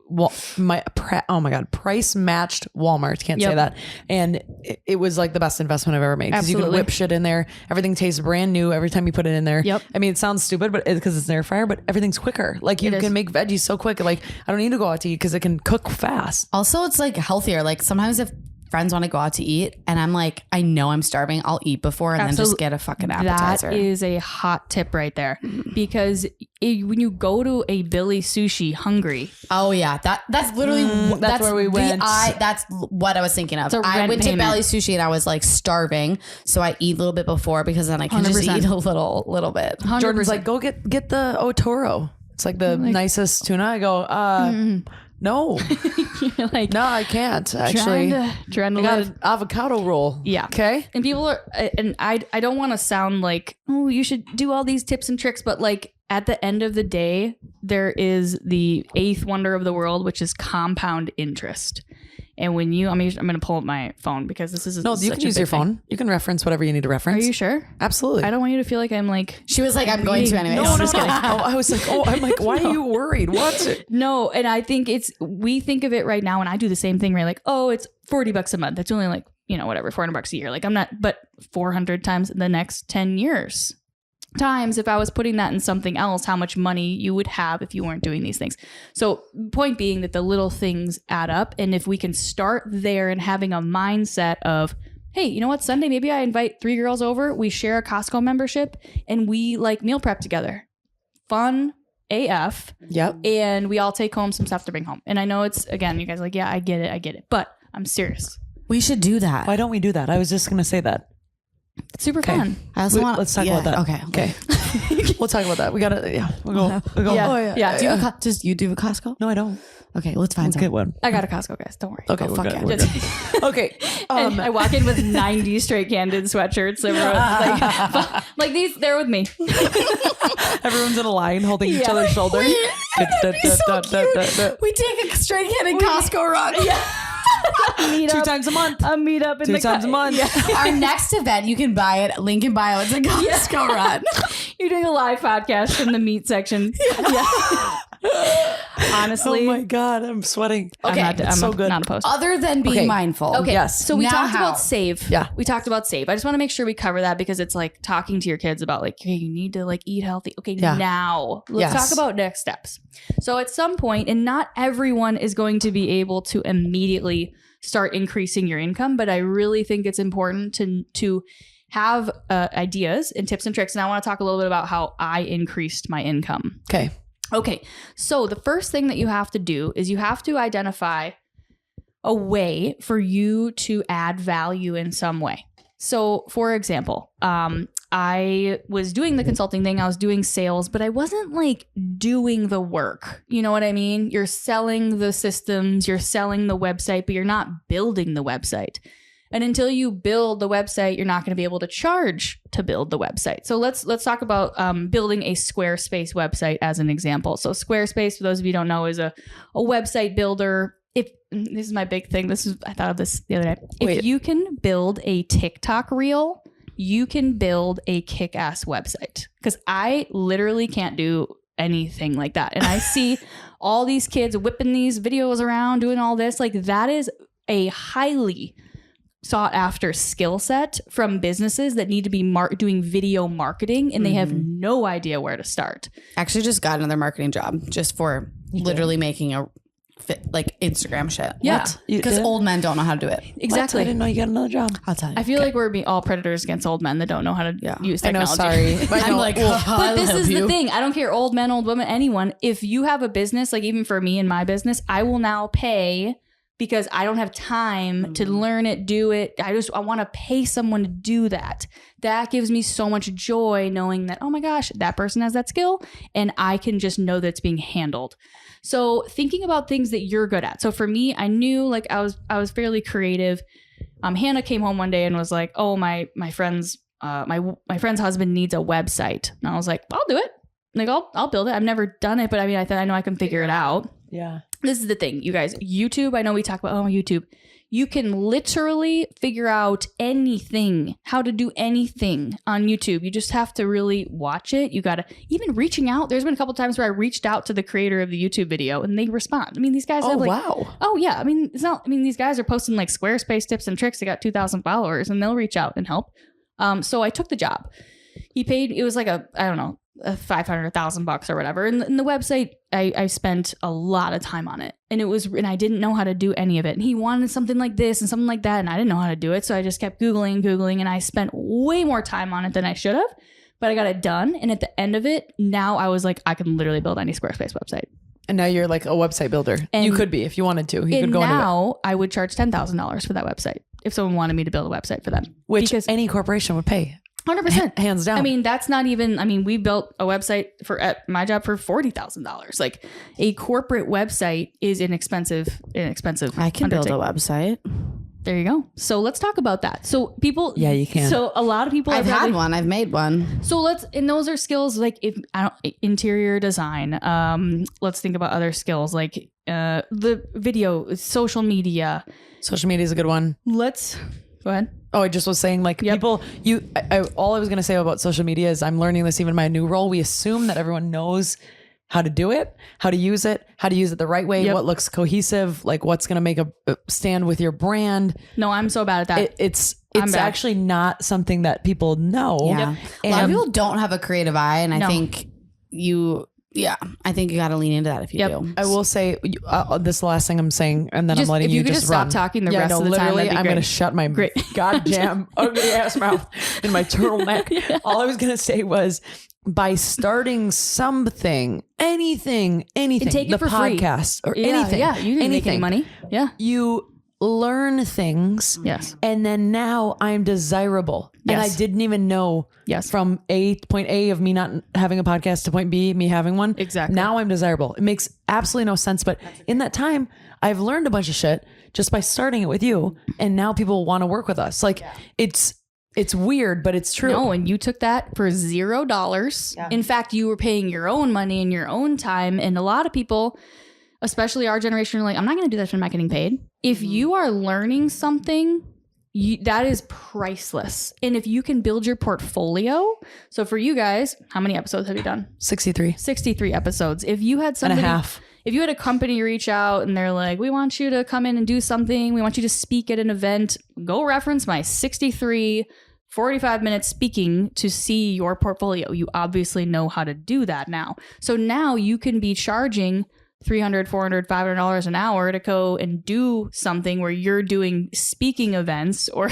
price matched Walmart. Can't say that. And it was like the best investment I've ever made, because you can whip shit in there. Everything tastes brand new every time you put it in there. Yep. I mean, it sounds stupid, but because it's an air fryer, but everything's quicker. Like you can make veggies so quick. Like I don't need to go out to eat because it can cook fast. Also, it's like healthier. Like sometimes if friends want to go out to eat and I'm like, I know I'm starving, I'll eat before and then just get a fucking appetizer. That is a hot tip right there, because when you go to a Billy Sushi hungry. Oh yeah, that's literally that's where we went. That's what I was thinking of. It's a I rent went payment. to Belly Sushi and I was like starving, so I eat a little bit before, because then I can just 100%. eat a little bit. 100%. Jordan's like, go get the Otoro. It's like the nicest tuna. I go, no, You're like, no, I can't actually. trying to I got live. an avocado roll. Yeah. Okay. And people are, and I don't want to sound like, oh, you should do all these tips and tricks, but like at the end of the day, there is the eighth wonder of the world, which is compound interest. And when I'm going to pull up my phone because this is No, you can use your phone. You can reference whatever you need to reference. Are you sure? Absolutely. I don't want you to feel like I'm like. She was like, I'm going to anyway. No, I'm just kidding. Oh, I was like, I'm like, why are you worried? What's it? No, and I think we think of it right now, and I do the same thing, right? Like, oh, it's $40 a month. That's only like, whatever, $400 a year. Like I'm not, but 400 times the next 10 years. Times if I was putting that in something else, how much money you would have if you weren't doing these things. So point being that the little things add up. And if we can start there and having a mindset of, hey, you know what, Sunday, maybe I invite 3 girls over, we share a Costco membership and we like meal prep together. Fun AF. Yep. And we all take home some stuff to bring home. And I know it's, again, you guys are like, yeah, I get it. But I'm serious. We should do that. Why don't we do that? I was just going to say that. It's super fun. I also want. Let's talk about that. Okay. We'll talk about that. We got to, we'll go. Yeah. Oh, Yeah. Do you have do you have a Costco? No, I don't. Okay, let's find Let's some. get one. I got a Costco, guys. Don't worry. Okay, Oh, we're fuck good. yeah. We're good. Okay. And I walk in with 90 straight Candid sweatshirts. Everyone's like these, they're with me. Everyone's in a line holding each other's shoulder. We take a straight Candid Costco run. Meet 2 up. times a month. A meet up in 2 the times a month. Our next event, you can buy it. Link in bio. It's a Costco run. You're doing a live podcast from the meat section. Yeah. Honestly, Oh my God, I'm sweating. Okay, I'm so good. not opposed. Other than being Okay. mindful. Okay. Yes. So we Now talked how? about save. Yeah. We talked about save. I just want to make sure we cover that because it's like talking to your kids about like, okay, you need to like eat healthy. Okay. Yeah. Now let's Yes. talk about next steps. So at some point, and not everyone is going to be able to immediately start increasing your income, but I really think it's important to have ideas and tips and tricks. And I want to talk a little bit about how I increased my income. Okay. Okay, so the first thing that you have to do is you have to identify a way for you to add value in some way. So, for example, I was doing the consulting thing, I was doing sales, but I wasn't like doing the work. You know what I mean? You're selling the systems, you're selling the website, but you're not building the website. And until you build the website, you're not going to be able to charge to build the website. So let's talk about building a Squarespace website as an example. So Squarespace, for those of you who don't know, is a website builder. If this is my big thing, I thought of this the other day. If you can build a TikTok reel, you can build a kick-ass website. Because I literally can't do anything like that. And I see all these kids whipping these videos around, doing all this. Like that is a highly sought after skill set from businesses that need to be doing video marketing and they have no idea where to start. Actually just got another marketing job just for literally making a like Instagram shit. Yeah. Because old men don't know how to do it. Exactly. I didn't know you got another job. I'll tell you. I feel like we're being all predators against old men that don't know how to use I know, technology. sorry. I'm like, But this is the thing. I don't care, old men, old women, anyone. If you have a business, like even for me and my business, I will now pay because I don't have time to learn it, do it. I want to pay someone to do that. That gives me so much joy knowing that, oh my gosh, that person has that skill and I can just know that it's being handled. So thinking about things that you're good at. So for me, I knew like I was fairly creative. Hannah came home one day and was like, oh, my friend's husband needs a website. And I was like, I'll do it. Like I'll build it. I've never done it, but I mean, I know I can figure it out. Yeah. This is the thing, you guys. YouTube, I know we talk about, YouTube. You can literally figure out anything, how to do anything on YouTube. You just have to really watch it. You got to, even reaching out. There's been a couple times where I reached out to the creator of the YouTube video and they respond. I mean, these guys have like, wow. Oh yeah. I mean, these guys are posting like Squarespace tips and tricks. They got 2,000 followers and they'll reach out and help. So I took the job. He paid, it was like a $500,000 or whatever. And the website, I spent a lot of time on it and I didn't know how to do any of it. And he wanted something like this and something like that. And I didn't know how to do it. So I just kept Googling and I spent way more time on it than I should have, but I got it done. And at the end of it, now I was like, I can literally build any Squarespace website. And now you're like a website builder. And you could be if you wanted to. You could go into it. Now I would charge $10,000 for that website if someone wanted me to build a website for them. Which any corporation would pay. 100%. Hands down. I mean, that's not even, we built a website at my job for $40,000. Like a corporate website is an expensive I can build a website. There you go. So let's talk about that. So people, yeah, you can. So a lot of people, I've had one. I've made one. So and those are skills like interior design. Let's think about other skills like the video, social media. Social media is a good one. Go ahead. Oh, I just was saying like people, all I was going to say about social media is I'm learning this even in my new role. We assume that everyone knows how to do it, how to use it the right way, what looks cohesive, like what's going to make a stand with your brand. No, I'm so bad at that. It's actually not something that people know. Yeah. A lot of people don't have a creative eye. And I think I think you got to lean into that if you do. I will say this is the last thing I'm saying, and then I'm letting you just run. Stop talking the rest of the time. I'm going to shut my goddamn ugly ass mouth in my turtleneck. All I was going to say was by starting something, anything, and take it for podcast free. Or anything. Yeah, you didn't make any money. Yeah. You learn things. Yes. And then now I'm desirable. Yes. And I didn't even know from point A of me not having a podcast to point B, me having one. Exactly. Now I'm desirable. It makes absolutely no sense. But in that time, I've learned a bunch of shit just by starting it with you. And now people want to work with us. Like it's weird, but it's true. No, and you took that for $0. Yeah. In fact, you were paying your own money and your own time. And a lot of people, especially our generation, are like, I'm not going to do that if I'm not getting paid. If you are learning something, that is priceless. And if you can build your portfolio. So for you guys, how many episodes have you done? 63 episodes. If you had somebody, and a half. If you had a company reach out and they're like, we want you to come in and do something, we want you to speak at an event, go reference my 63 45-minute speaking to see your portfolio. You obviously know how to do that now. So now you can be charging $300, $400, $500 an hour to go and do something where you're doing speaking events or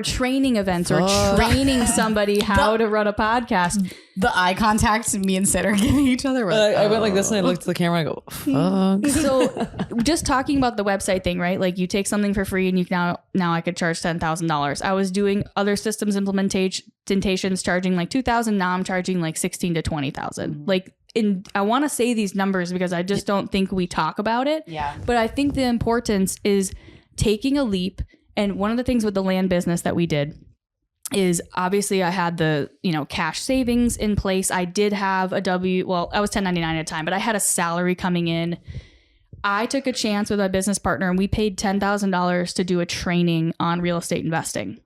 training events or training somebody how to run a podcast. The eye contact me and Sid are giving each other. I went like this and I looked at the camera and I go, fuck. So just talking about the website thing, right? Like you take something for free and you now I could charge $10,000. I was doing other systems implementations charging like $2,000. Now I'm charging like $16,000 to $20,000. Like, I want to say these numbers because I just don't think we talk about it. Yeah. But I think the importance is taking a leap. And one of the things with the land business that we did is obviously I had the, cash savings in place. I did have I was 1099 at a time, but I had a salary coming in. I took a chance with my business partner and we paid $10,000 to do a training on real estate investing.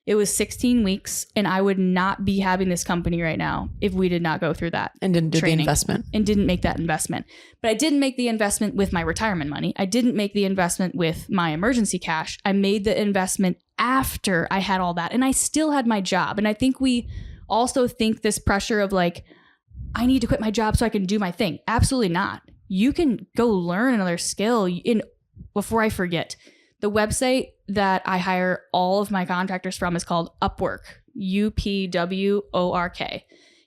It was 16 weeks and I would not be having this company right now if we did not go through that. And didn't do the investment. And didn't make that investment. But I didn't make the investment with my retirement money. I didn't make the investment with my emergency cash. I made the investment after I had all that. And I still had my job. And I think we also think this pressure of like, I need to quit my job so I can do my thing. Absolutely not. You can go learn another skill. Before I forget, the website that I hire all of my contractors from is called Upwork, UPWORK.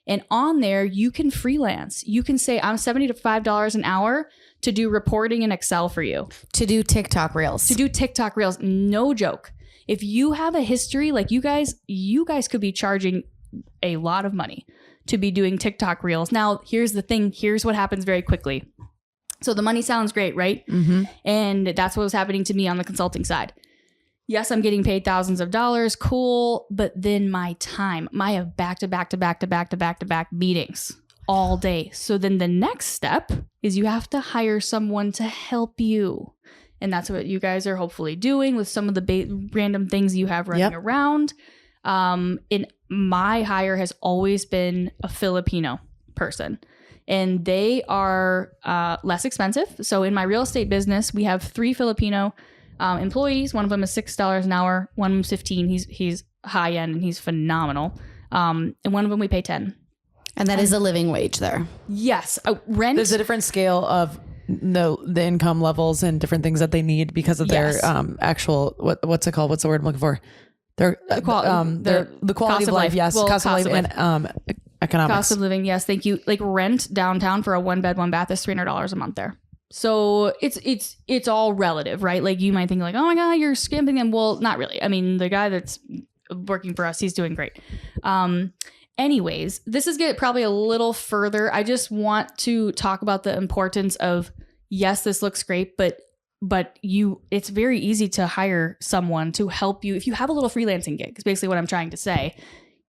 And on there, you can freelance. You can say, I'm $75 an hour to do reporting in Excel for you. To do TikTok reels. No joke. If you have a history, like you guys could be charging a lot of money to be doing TikTok reels. Now, here's the thing. Here's what happens very quickly. So the money sounds great, right? Mm-hmm. And that's what was happening to me on the consulting side. Yes, I'm getting paid thousands of dollars. Cool. But then my time, I have back-to-back meetings all day. So then the next step is you have to hire someone to help you. And that's what you guys are hopefully doing with some of the random things you have running around. And my hire has always been a Filipino person. And they are less expensive. So in my real estate business, we have 3 Filipino employees. One of them is $6 an hour. One of them is $15. He's high end and he's phenomenal. And one of them we pay $10. And that is a living wage there. Yes. Rent. There's a different scale of the income levels and different things that they need because of their actual what's it called? What's the word I'm looking for? Their the quality of life. Yes, well, cost of life and economics. Cost of living. Yes, thank you. Like rent downtown for a 1-bed, 1-bath is $300 a month there. So it's all relative, right? Like you might think like, oh my God, you're skimping them. Well, not really. I mean, the guy that's working for us, he's doing great. Anyways, this is probably a little further. I just want to talk about the importance of, yes, this looks great, but it's very easy to hire someone to help you. If you have a little freelancing gig, is basically what I'm trying to say,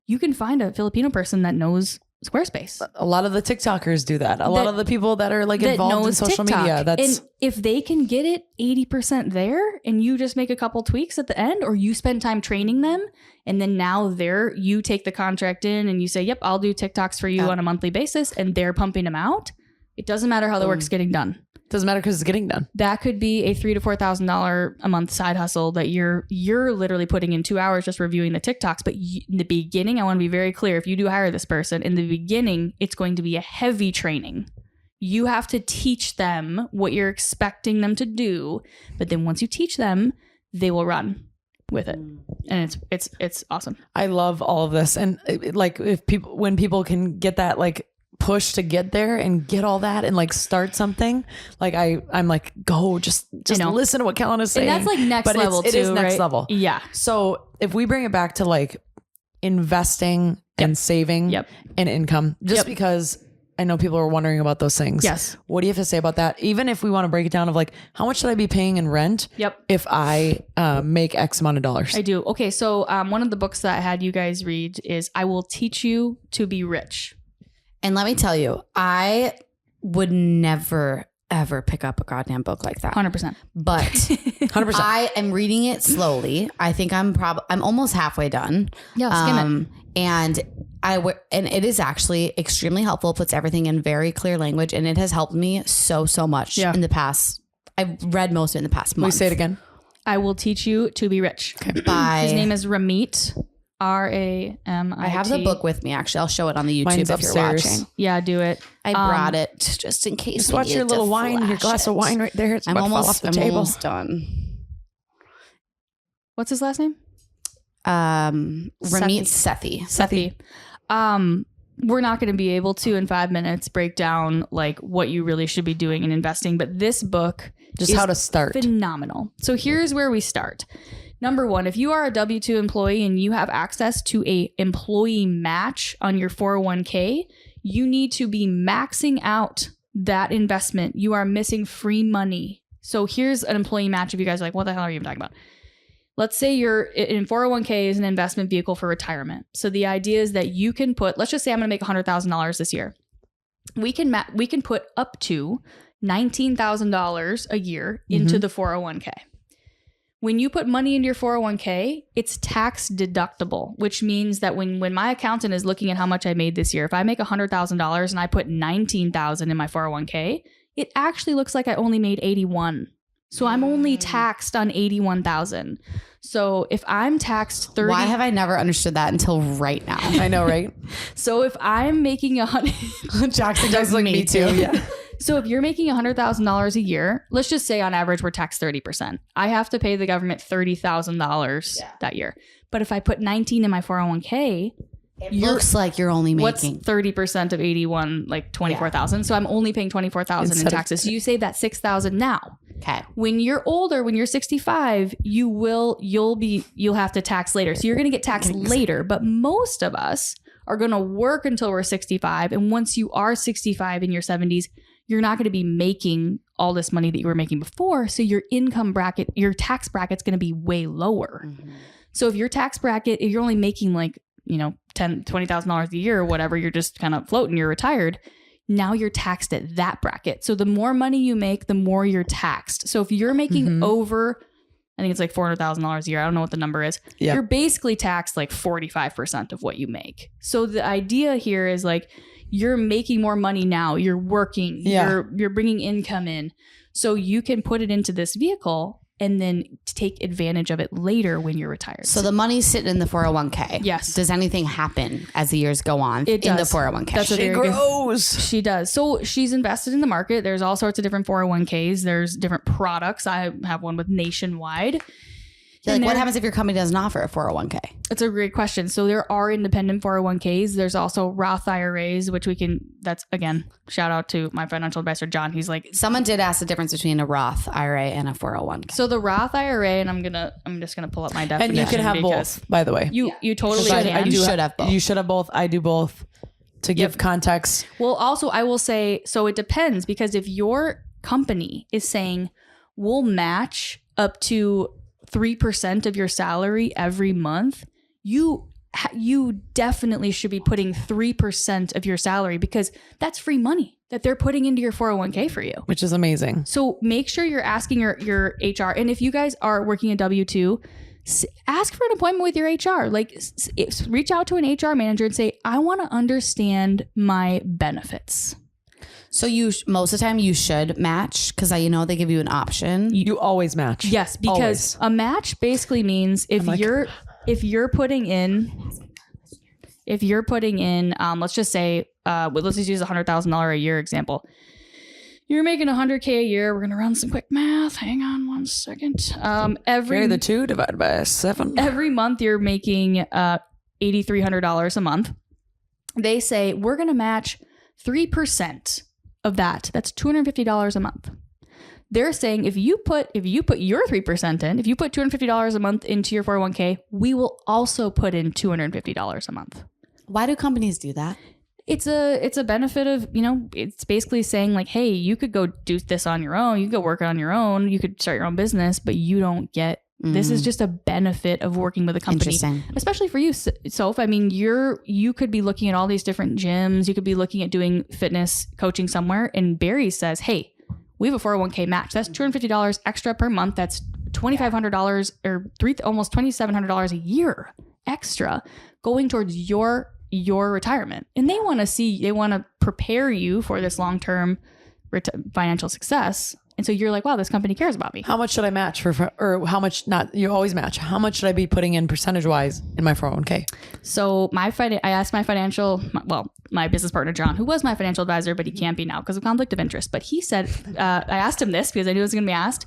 you can find a Filipino person that knows Squarespace. A lot of the TikTokers do that. A lot of the people that are like involved in social media. And if they can get it 80% there and you just make a couple tweaks at the end, or you spend time training them, and then now you take the contract in and you say, yep, I'll do TikToks for you on a monthly basis, and they're pumping them out. It doesn't matter how the work's getting done. Doesn't matter because it's getting done. That could be a $3,000 to $4,000 a month side hustle that you're literally putting in 2 hours just reviewing the TikToks. But in the beginning, I want to be very clear. If you do hire this person, in the beginning, it's going to be a heavy training. You have to teach them what you're expecting them to do. But then once you teach them, they will run with it. And it's awesome. I love all of this. And like when people can get that like push to get there and get all that and like start something, like I'm like, go just listen to what Callan is saying. And that's like next level too, it is next right? level. Yeah. So if we bring it back to like investing and saving and income, just because I know people are wondering about those things. Yes. What do you have to say about that? Even if we want to break it down of like, how much should I be paying in rent? If I make X amount of dollars? I do. Okay. So one of the books that I had you guys read is I Will Teach You to Be Rich. And let me tell you, I would never, ever pick up a goddamn book like that. 100%. But 100%. I am reading it slowly. I think I'm almost halfway done. Yeah, skim it. And it is actually extremely helpful. It puts everything in very clear language, and it has helped me so much in the past. I've read most of it in the past month. Will you say it again? I Will Teach You to Be Rich. Okay. By his name is Ramit. Ramit. I have the book with me. Actually, I'll show it on the YouTube. Mine's if upstairs. You're watching. Yeah, do it. I brought it just in case. Just watch your little wine, your glass of wine right there. It's about to fall off the table. Almost done. What's his last name? Ramit Sethi. We're not going to be able to in 5 minutes break down like what you really should be doing in investing, but this book just how to start. Phenomenal. So here's where we start. Number one, if you are a W-2 employee and you have access to a employee match on your 401k, you need to be maxing out that investment. You are missing free money. So here's an employee match. If you guys are like, what the hell are you even talking about? Let's say you're in 401k is an investment vehicle for retirement. So the idea is that you can put, let's just say I'm going to make $100,000 this year. We can put up to $19,000 a year into the 401k. When you put money into your 401k, it's tax deductible, which means that when my accountant is looking at how much I made this year, if I make $100,000 and I put $19,000 in my 401k, it actually looks like I only made $81,000. So I'm only taxed on $81,000. So if I'm taxed $30,000, why have I never understood that until right now? I know, right? So if I'm making Jackson does like me too. Yeah. So if you're making $100,000 a year, let's just say on average we're taxed 30%. I have to pay the government $30,000 that year. But if I put $19,000 in my 401k, It looks like you're only what's making 30% of 81, like 24,000. So I'm only paying 24,000 in taxes. So you save that 6,000 now. Okay. When you're older, when you're 65, you'll have to tax later. So you're going to get taxed later. But most of us are going to work until we're 65. And once you are 65 in your 70s, you're not going to be making all this money that you were making before. So your income bracket, your tax bracket's going to be way lower. Mm-hmm. So if your tax bracket, if you're only making like, $20,000 a year or whatever, you're just kind of floating, you're retired. Now you're taxed at that bracket. So the more money you make, the more you're taxed. So if you're making over, I think it's like $400,000 a year. I don't know what the number is. Yep. You're basically taxed like 45% of what you make. So the idea here is like, you're making more money now. You're working. Yeah. You're bringing income in. So you can put it into this vehicle and then take advantage of it later when you're retired. So the money's sitting in the 401k. Yes. Does anything happen as the years go on in the 401k? That's she grows. She does. So she's invested in the market. There's all sorts of different 401ks. There's different products. I have one with Nationwide. Like, what happens if your company doesn't offer a 401k? It's a great question. So there are independent 401ks. There's also Roth IRAs, which that's again, shout out to my financial advisor, John. He's like, someone did ask the difference between a Roth IRA and a 401k. So the Roth IRA, and I'm just going to pull up my definition. And you can have both, by the way. You totally can. You should have both. You should have both. I do both to give context. Well, also I will say, so it depends, because if your company is saying we'll match up to 3% of your salary every month, you definitely should be putting 3% of your salary, because that's free money that they're putting into your 401k for you, which is amazing. So make sure you're asking your HR. And if you guys are working a W-2, ask for an appointment with your HR. Like, reach out to an HR manager and say, I want to understand my benefits. So most of the time you should match, because they give you an option. You always match. Yes, because a match basically means if you're putting in, let's just say, let's just use $100,000 a year example. You're making $100K a year. We're gonna run some quick math. Hang on one second. Carry the 2 divided by 7. Every month you're making $8,300 a month. They say we're gonna match 3% of that. That's $250 a month. They're saying if you put your 3% in, if you put $250 a month into your 401k, we will also put in $250 a month. Why do companies do that? It's a benefit of, it's basically saying like, hey, you could go do this on your own. You could go work on your own. You could start your own business, but you don't get. This is just a benefit of working with a company, especially for you, Soph. I mean, you could be looking at all these different gyms. You could be looking at doing fitness coaching somewhere. And Barry says, hey, we have a 401k match. That's $250 extra per month. That's $2,500 or almost $2,700 a year extra going towards your retirement. And they want to prepare you for this long-term financial success. And so you're like, wow, this company cares about me. How much should I match or how much not? You always match. How much should I be putting in percentage wise in my 401k? So I asked my business partner, John, who was my financial advisor, but he can't be now because of conflict of interest. But he said, I asked him this because I knew it was going to be asked.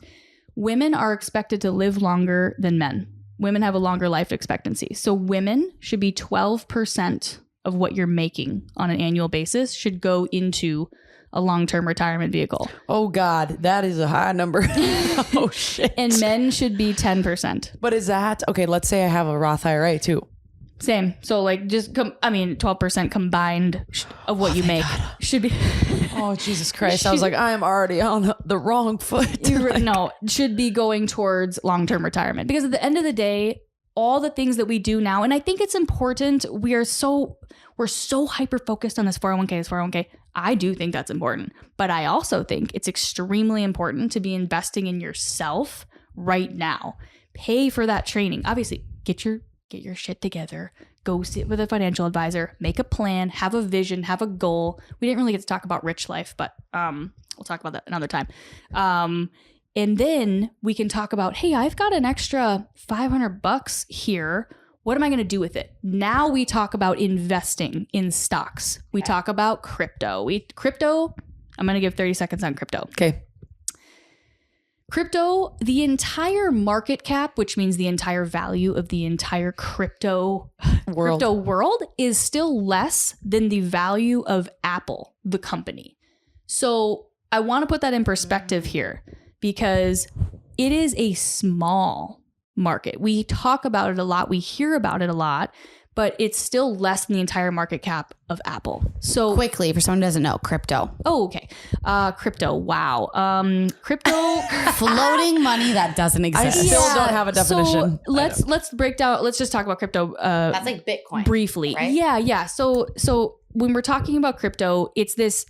Women are expected to live longer than men. Women have a longer life expectancy. So women should be 12% of what you're making on an annual basis should go into a long-term retirement vehicle. Oh God, that is a high number. Oh shit. And men should be 10%. But is that, okay, let's say I have a Roth IRA too. Same. So like 12% combined of what you make should be. Oh, Jesus Christ. I was like, I'm already on the wrong foot. No, should be going towards long-term retirement, because at the end of the day, all the things that we do now, and I think it's important, we're so hyper-focused on this 401k. I do think that's important, but I also think it's extremely important to be investing in yourself right now. Pay for that training. Obviously, get your shit together. Go sit with a financial advisor, make a plan, have a vision, have a goal. We didn't really get to talk about rich life, but we'll talk about that another time. And then we can talk about, hey, I've got an extra $500 here. What am I going to do with it? Now we talk about investing in stocks. We talk about crypto. I'm going to give 30 seconds on crypto. Okay. Crypto, the entire market cap, which means the entire value of the entire crypto world is still less than the value of Apple, the company. So I want to put that in perspective here because it is a small market. We talk about it a lot. We hear about it a lot, but it's still less than the entire market cap of Apple. So quickly, for someone who doesn't know, crypto. Oh, okay. Crypto. Wow. Crypto. Floating money that doesn't exist. I still don't have a definition. So let's break down. Let's just talk about crypto. That's like Bitcoin. Briefly. Right? Yeah. So when we're talking about crypto, it's this,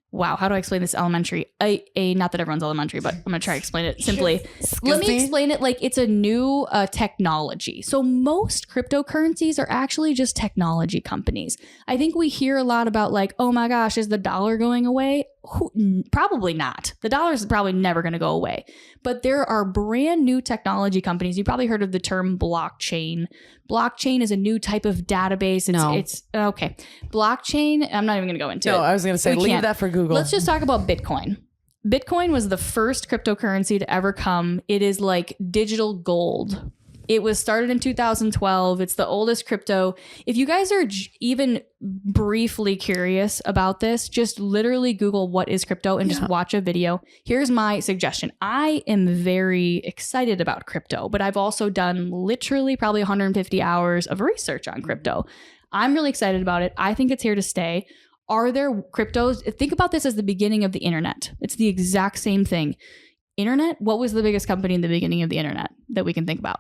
wow, how do I explain this elementary? Not that everyone's elementary, but I'm going to try to explain it simply. Let me explain it like it's a new technology. So most cryptocurrencies are actually just technology companies. I think we hear a lot about like, oh my gosh, is the dollar going away? Probably not. The dollar is probably never going to go away. But there are brand new technology companies. You probably heard of the term blockchain. Blockchain is a new type of database. It's okay. Blockchain, I'm not even going to go into it. No, I was going to say, leave that for Google. Let's just talk about Bitcoin. Bitcoin was the first cryptocurrency to ever come. It is like digital gold. It was started in 2012. It's the oldest crypto. If you guys are even briefly curious about this, just literally Google what is crypto and just watch a video. Here's my suggestion. I am very excited about crypto, but I've also done literally probably 150 hours of research on crypto. I'm really excited about it. I think it's here to stay. Are there cryptos? Think about this as the beginning of the internet. It's the exact same thing. Internet, what was the biggest company in the beginning of the internet that we can think about?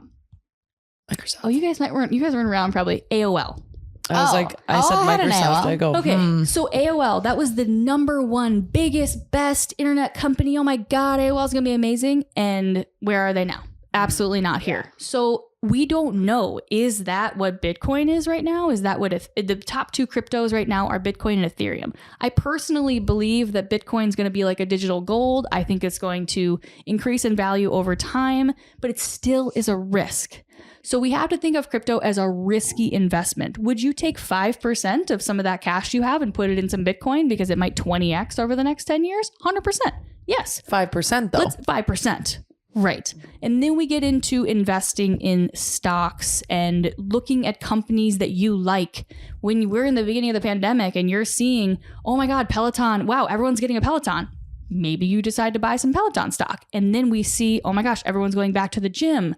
Microsoft. Oh, you guys weren't around probably. AOL. I said Microsoft. I go, okay. So AOL, that was the number one biggest, best internet company. Oh my God, AOL is going to be amazing. And where are they now? Absolutely not here. So we don't know. Is that what Bitcoin is right now? Is that what if the top two cryptos right now are Bitcoin and Ethereum? I personally believe that Bitcoin is going to be like a digital gold. I think it's going to increase in value over time, but it still is a risk. So we have to think of crypto as a risky investment. Would you take 5% of some of that cash you have and put it in some Bitcoin because it might 20x over the next 10 years? 100%. Yes. 5% though. 5%. Right. And then we get into investing in stocks and looking at companies that you like. When we're in the beginning of the pandemic and you're seeing, oh my God, Peloton, wow, everyone's getting a Peloton. Maybe you decide to buy some Peloton stock. And then we see, oh my gosh, everyone's going back to the gym.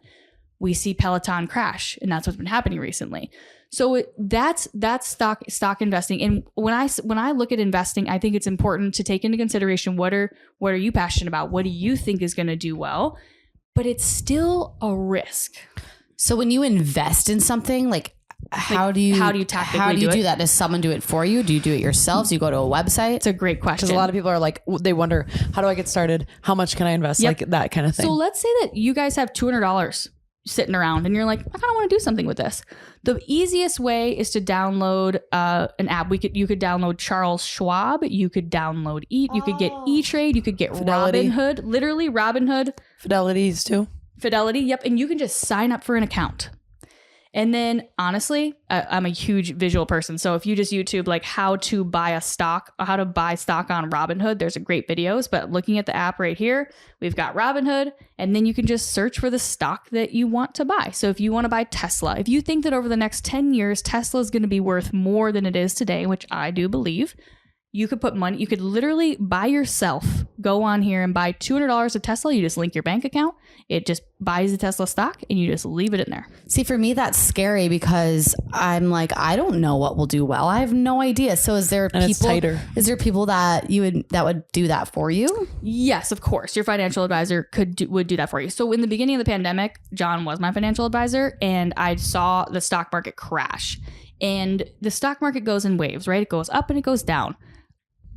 We see Peloton crash, and that's what's been happening recently. So that's stock investing. And when I look at investing, I think it's important to take into consideration what are you passionate about? What do you think is going to do well? But it's still a risk. So when you invest in something, like how do you tactically do that? Does someone do it for you? Do you do it yourselves? Do you go to a website? It's a great question. Because a lot of people are like, they wonder, how do I get started? How much can I invest? Like that kind of thing. So let's say that you guys have $200 sitting around and you're like, I kind of want to do something with this. The easiest way is to download an app. You could download Charles Schwab. You could download you could get E-Trade. You could get Fidelity. Robinhood. Literally Robinhood. Fidelity's too. Fidelity. Yep. And you can just sign up for an account. And then honestly, I'm a huge visual person. So if you just YouTube like how to buy stock on Robinhood, there's a great videos. But looking at the app right here, we've got Robinhood, and then you can just search for the stock that you want to buy. So if you want to buy Tesla, if you think that over the next 10 years, Tesla is going to be worth more than it is today, which I do believe, you could put money, you could literally buy yourself, go on here and buy $200 of Tesla. You just link your bank account. It just buys the Tesla stock and you just leave it in there. See, for me, that's scary because I'm like, I don't know what will do well. I have no idea. So is there people that would do that for you? Yes, of course. Your financial advisor would do that for you. So in the beginning of the pandemic, John was my financial advisor and I saw the stock market crash. And the stock market goes in waves, right? It goes up and it goes down.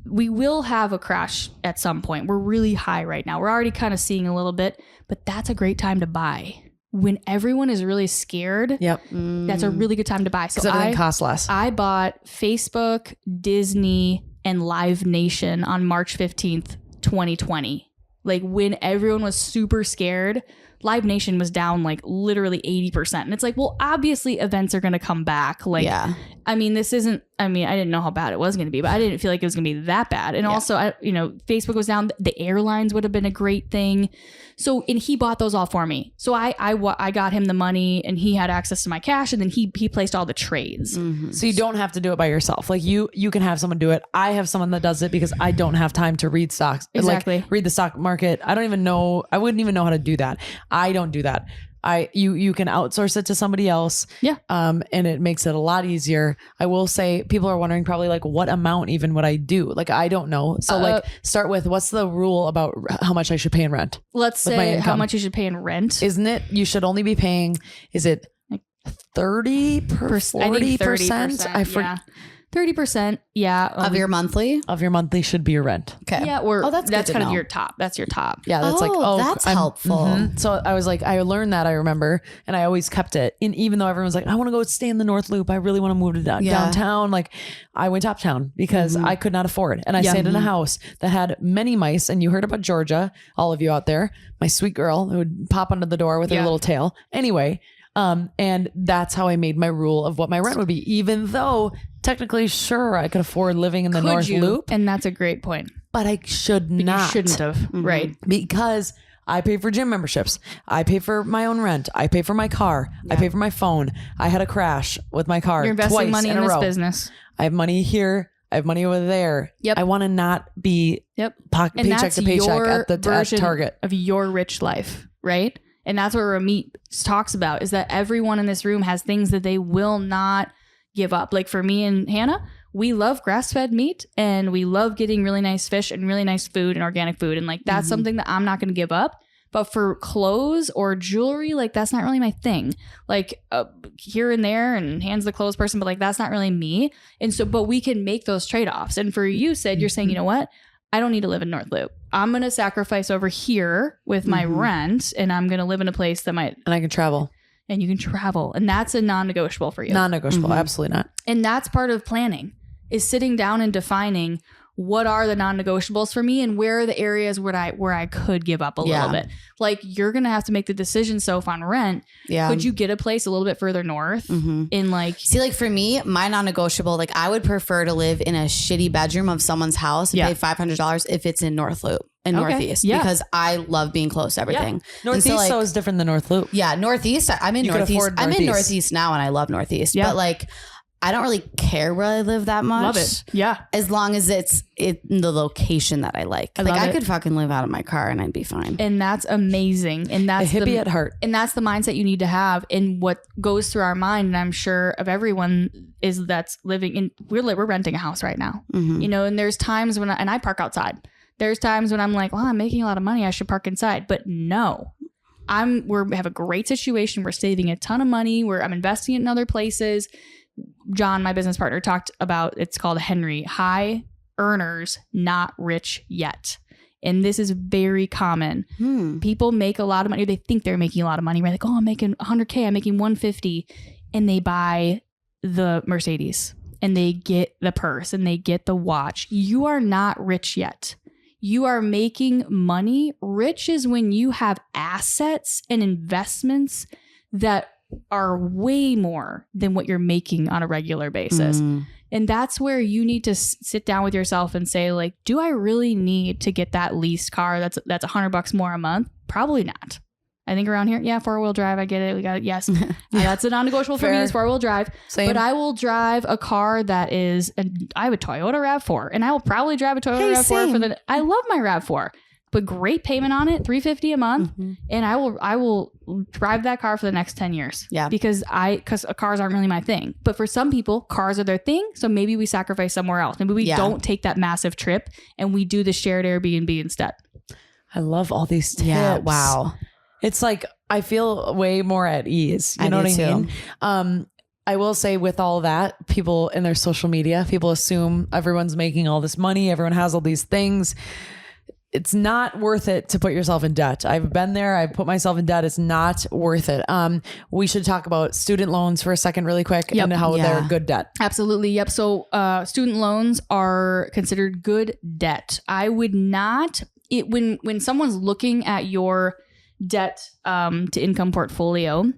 We will have a crash at some point. We're really high right now. We're already kind of seeing a little bit, but that's a great time to buy. When everyone is really scared, that's a really good time to buy. So everything costs less. I bought Facebook, Disney, and Live Nation on March 15th, 2020. Like when everyone was super scared, Live Nation was down like literally 80%. And it's like, well, obviously events are going to come back. Like, I mean, this isn't, I mean, I didn't know how bad it was going to be, but I didn't feel like it was going to be that bad. And also, Facebook was down. The airlines would have been a great thing. So, and he bought those all for me. So I got him the money and he had access to my cash, and then he placed all the trades. So you don't have to do it by yourself. Like you can have someone do it. I have someone that does it because I don't have time to read stocks. Exactly. Like read the stock market. I wouldn't even know how to do that. I don't do that. You can outsource it to somebody else. Yeah. And it makes it a lot easier. I will say people are wondering probably like what amount even would I do? Like, I don't know. So like start with what's the rule about how much I should pay in rent? Let's say how much you should pay in rent. Isn't it? You should only be paying, is it 30%, 40%? I forget. 30%, of your monthly? Of your monthly should be your rent. Okay. Yeah, or that's kind good to of know. your top. That's your top. Yeah, that's that's helpful. So I was like, I learned that, I remember, and I always kept it. And even though everyone's like, I want to go stay in the North Loop, I really want to move to downtown. Like, I went uptown because I could not afford. And I stayed in a house that had many mice. And you heard about Georgia, all of you out there, my sweet girl who would pop under the door with her little tail. Anyway. And that's how I made my rule of what my rent would be, even though technically, sure, I could afford living in the North Loop. And that's a great point. But I should not. You shouldn't have. Right. Because I pay for gym memberships. I pay for my own rent. I pay for my car. I pay for my phone. I had a crash with my car. You're investing twice money in a this row. business. I have money here. I have money over there. Yep. I want to not be paycheck to paycheck at Target of your rich life, right? And that's what Ramit talks about, is that everyone in this room has things that they will not give up. Like for me and Hannah, we love grass-fed meat and we love getting really nice fish and really nice food and organic food. And like, that's something that I'm not going to give up. But for clothes or jewelry, like that's not really my thing. Like here and there, and Hannah's the clothes person, but like that's not really me. And so, but we can make those trade-offs. And for you, Sid, you're saying, you know what? I don't need to live in North Loop. I'm going to sacrifice over here with my rent, and I'm going to live in a place that might... And I can travel. And you can travel. And that's a non-negotiable for you. Non-negotiable. Absolutely not. And that's part of planning, is sitting down and defining what are the non-negotiables for me and where are the areas where I could give up a little bit. Like, you're going to have to make the decision, Soph, on rent. Yeah. Could you get a place a little bit further north in like... See, like for me, my non-negotiable, like I would prefer to live in a shitty bedroom of someone's house and pay $500 if it's in North Loop and Northeast, because I love being close to everything. Northeast so is different than North Loop. Yeah, Northeast. I'm in Northeast. I'm in Northeast now, and I love Northeast. But like, I don't really care where I live that much. Love it. Yeah. As long as it's in the location that I like. I could fucking live out of my car and I'd be fine. And that's amazing. And that's a hippie at heart. And that's the mindset you need to have. And what goes through our mind, and I'm sure of everyone, is that's living in, we're renting a house right now. You know, and there's times when I park outside. There's times when I'm like, well, I'm making a lot of money, I should park inside. But no. We have a great situation. We're saving a ton of money. I'm investing it in other places. John, my business partner, talked about, it's called Henry, high earners, not rich yet. And this is very common. People make a lot of money. They think they're making a lot of money. We're like, oh, I'm making 100K. I'm making 150. And they buy the Mercedes and they get the purse and they get the watch. You are not rich yet. You are making money. Rich is when you have assets and investments that are way more than what you're making on a regular basis. And that's where you need to sit down with yourself and say, like, do I really need to get that leased car that's $100 more a month? Probably not. I think around here, 4-wheel drive, I get it. We got it. Yes. That's a non-negotiable for me, is 4-wheel drive. Same. But I will drive a car that is, I have a Toyota RAV4, and I will probably drive a Toyota RAV4 I love my RAV4. But great payment on it, $350 a month, and I will drive that car for the next 10 years. Yeah, because cars aren't really my thing. But for some people, cars are their thing. So maybe we sacrifice somewhere else. Maybe we don't take that massive trip and we do the shared Airbnb instead. I love all these tips. Yeah, wow. It's like I feel way more at ease. You know what I mean? I will say, with all that, people in their social media, people assume everyone's making all this money. Everyone has all these things. It's not worth it to put yourself in debt. I've been there. I've put myself in debt. It's not worth it. We should talk about student loans for a second really quick and how they're good debt. Absolutely. Yep. So student loans are considered good debt. I would not, when someone's looking at your debt to income portfolio,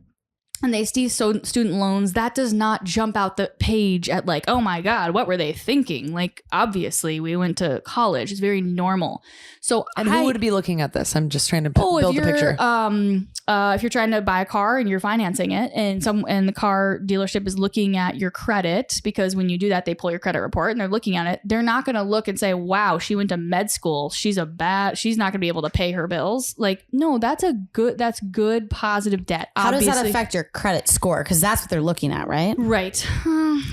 and they see student loans, that does not jump out the page at like, oh my God, what were they thinking? Like, obviously we went to college. It's very normal. So who would be looking at this? I'm just trying to build a picture. If you're trying to buy a car and you're financing it, and the car dealership is looking at your credit, because when you do that, they pull your credit report and they're looking at it. They're not going to look and say, wow, she went to med school, she's not going to be able to pay her bills. Like, no, that's good positive debt. How does that affect your credit score? Because that's what they're looking at, right? Right.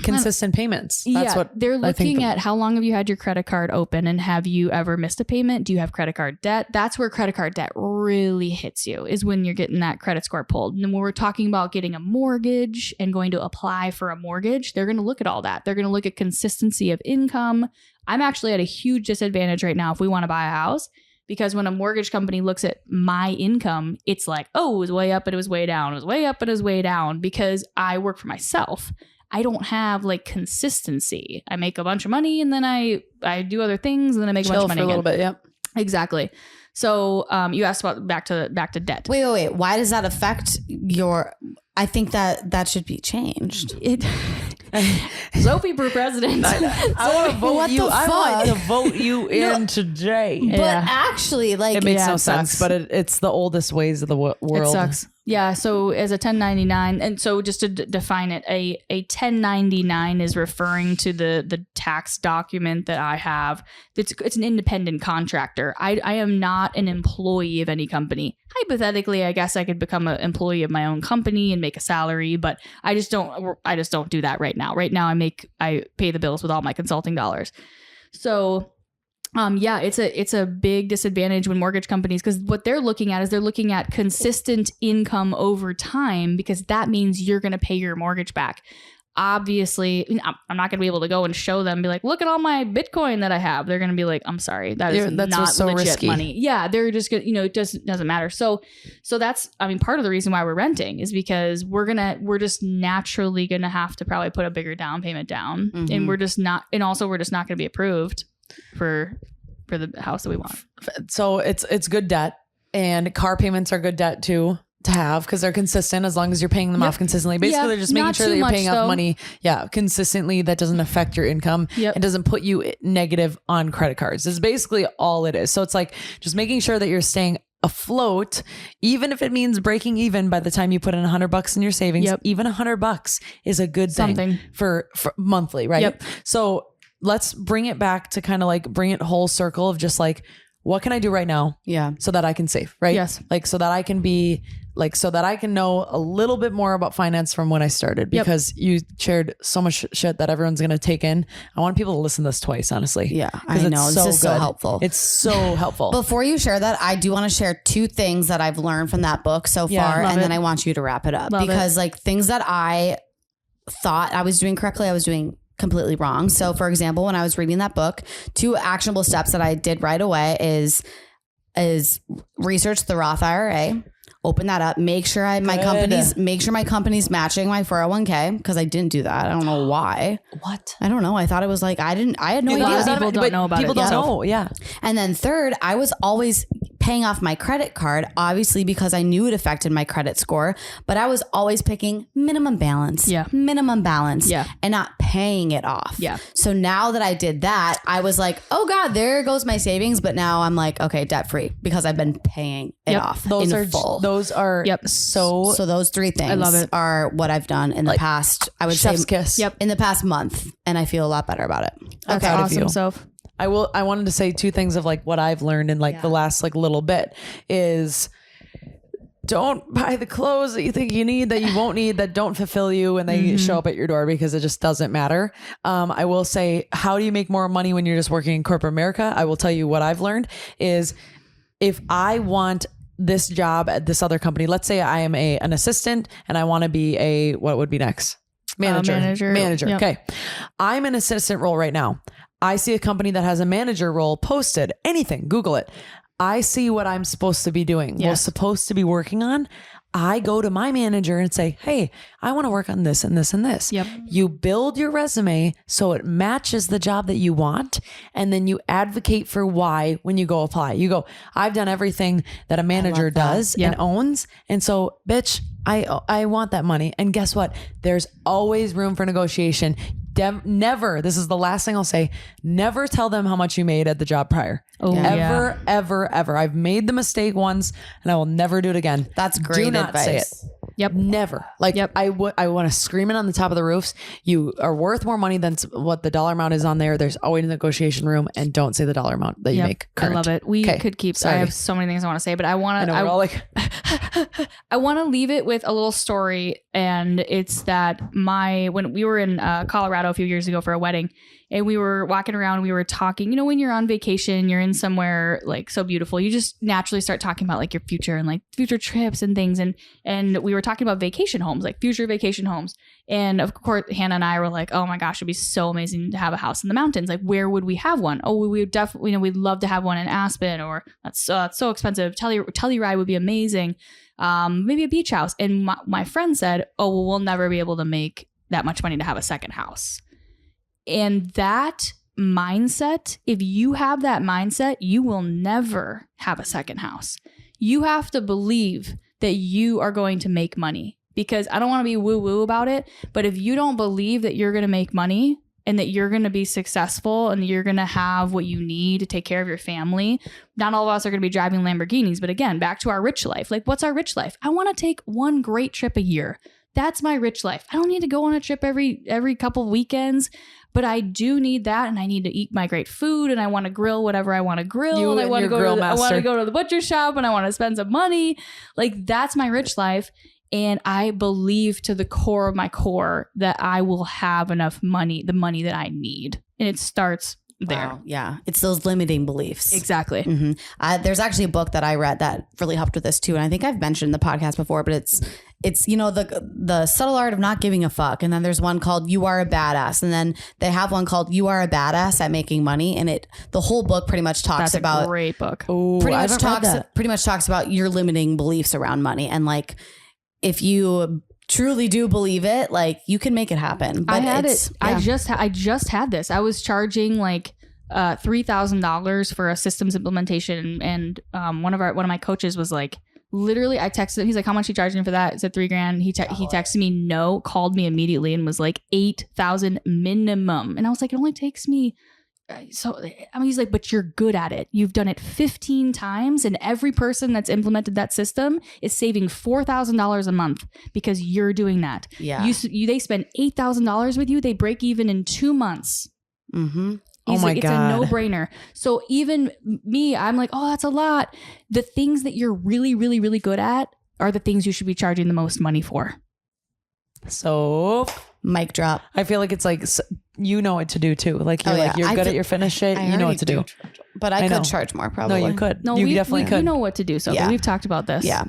Consistent payments. That's what they're looking at. How long have you had your credit card open, and have you ever missed a payment? Do you have credit card debt? That's where credit card debt really hits you, is when you're getting that credit score pulled. And then when we're talking about getting a mortgage and going to apply for a mortgage, they're going to look at all that. They're going to look at consistency of income. I'm actually at a huge disadvantage right now if we want to buy a house, because when a mortgage company looks at my income, it's like, oh, it was way up and it was way down. It was way up and it was way down, because I work for myself. I don't have like consistency. I make a bunch of money and then I do other things and then I make a bunch of money for a little again. bit. Yep. Exactly. So you asked about back to debt. Wait. Why does that affect your? I think that should be changed. Sophie for president. I want to vote what you. the I want fuck? to vote you in today. But Yeah. actually, like, It makes no it sense, sucks. but it's the oldest ways of the world. It sucks. Yeah. So as a 1099, and so just to define it, a 1099 is referring to the tax document that I have. It's an independent contractor. I am not an employee of any company. Hypothetically, I guess I could become an employee of my own company and make a salary, but I just don't do that right now. Right now, I pay the bills with all my consulting dollars. So. It's a big disadvantage when mortgage companies, because what they're looking at is they're looking at consistent income over time, because that means you're going to pay your mortgage back. Obviously, I'm not going to be able to go and show them, be like, look at all my Bitcoin that I have. They're going to be like, I'm sorry, that's not so legit risky. money. Yeah, they're just going to, it doesn't matter. So that's, part of the reason why we're renting is because we're just naturally going to have to probably put a bigger down payment down, and we're just not going to be approved for the house that we want. So it's good debt, and car payments are good debt too to have, because they're consistent as long as you're paying them off consistently. Basically, they're just making sure that you're paying off money consistently that doesn't affect your income. Yep. It doesn't put you negative on credit cards. It's basically all it is. So it's like just making sure that you're staying afloat, even if it means breaking even by the time you put in $100 in your savings. Yep. Even $100 is a good thing for monthly, right? Yep. So let's bring it back to kind of like bring it whole circle of just like, what can I do right now? Yeah. So that I can save, right? Yes. Like, so that I can be like, so that I can know a little bit more about finance from when I started, because you shared so much shit that everyone's going to take in. I want people to listen to this twice, honestly. Yeah, I know. This is so helpful. It's so helpful. Before you share that, I do want to share 2 things that I've learned from that book so far. And then I want you to wrap it up, because like things that I thought I was doing correctly, I was doing completely wrong. So for example, when I was reading that book, 2 actionable steps that I did right away is research the Roth IRA, open that up, make sure my company's matching my 401k, because I didn't do that. I don't know why. What? I don't know. I thought it was like, I had no idea. A lot of people don't know about it. People don't know. Yeah. And then third, I was always paying off my credit card, obviously because I knew it affected my credit score, but I was always picking minimum balance, and not paying it off. Yeah. So now that I did that, I was like, oh God, there goes my savings. But now I'm like, okay, debt free, because I've been paying it off Those in are full. Those are so those 3 things I love it. are what I've done in the past, I would say chef's kiss. in the past month. And I feel a lot better about it. That's proud of awesome, you. Soph. I wanted to say 2 things of like what I've learned in like the last like little bit is, don't buy the clothes that you think you need, that you won't need, that don't fulfill you, and they show up at your door, because it just doesn't matter. I will say, how do you make more money when you're just working in corporate America? I will tell you what I've learned is, if I want this job at this other company, let's say I am an assistant and I want to be what would be next? Manager. Yep. Okay. I'm an assistant role right now. I see a company that has a manager role posted, anything, Google it. I see what I'm supposed to be doing, supposed to be working on. I go to my manager and say, hey, I want to work on this and this and this. Yep. You build your resume so it matches the job that you want. And then you advocate for why when you go apply. You go, I've done everything that a manager does and owns. And so, bitch, I want that money. And guess what? There's always room for negotiation. Never, this is the last thing I'll say, never tell them how much you made at the job prior. Oh, Ever. I've made the mistake once and I will never do it again. That's great Do not advice. say it. Yep. Never. Like I want to scream it on the top of the roofs. You are worth more money than what the dollar amount is on there. There's always a negotiation room, and don't say the dollar amount that you make. Current. I love it. We could keep. Sorry. I have so many things I want to say, but I want to. I know, we're all like, I want to leave it with a little story, and it's that when we were in Colorado a few years ago for a wedding, and we were walking around, we were talking. You know, when you're on vacation, you're in somewhere like so beautiful, you just naturally start talking about like your future and like future trips and things, and we were talking about vacation homes, like future vacation homes. And of course, Hannah and I were like, oh my gosh, it'd be so amazing to have a house in the mountains. Like, where would we have one? Oh, we would definitely, we'd love to have one in Aspen, or that's so expensive. Telluride would be amazing. Maybe a beach house. And my friend said, oh, well, we'll never be able to make that much money to have a second house. And that mindset, if you have that mindset, you will never have a second house. You have to believe that you are going to make money, because I don't want to be woo-woo about it, but if you don't believe that you're going to make money and that you're going to be successful and you're going to have what you need to take care of your family, not all of us are going to be driving Lamborghinis. But again, back to our rich life. Like, what's our rich life? I want to take one great trip a year. That's my rich life. I don't need to go on a trip every couple weekends, but I do need that, and I need to eat my great food, and I want to grill whatever I want to grill, and I want to go to the butcher shop, and I want to spend some money. Like, that's my rich life. And I believe to the core of my core that I will have enough money, the money that I need. And it starts there. Wow. Yeah. It's those limiting beliefs. Exactly. Mm-hmm. There's actually a book that I read that really helped with this too. And I think I've mentioned in the podcast before, but it's, you know, the subtle art of not giving a fuck. And then there's one called You Are a Badass. And then they have one called You Are a Badass at Making Money. And the whole book pretty much talks about. That's a great book. Pretty much talks about your limiting beliefs around money. And like, if you truly do believe it, like, you can make it happen. But I just had this. I was charging like $3,000 for a systems implementation, and one of my coaches was like, literally, I texted him. He's like, how much you charging for that? It's at $3,000. He texted me no, called me immediately and was like $8,000 minimum. And I was like, it only takes me. So, I mean, he's like, but you're good at it. You've done it 15 times, and every person that's implemented that system is saving $4,000 a month because you're doing that. Yeah. They spend $8,000 with you. They break even in 2 months. Mm-hmm. Oh my God. It's a no-brainer. So even me, I'm like, oh, that's a lot. The things that you're really, really, really good at are the things you should be charging the most money for. So mic drop. I feel like it's like, you know what to do too. Like you're good at your finish shit. You know what to do. But I could charge more probably. No, you could. No, you definitely could. We know what to do. So we've talked about this. Yeah.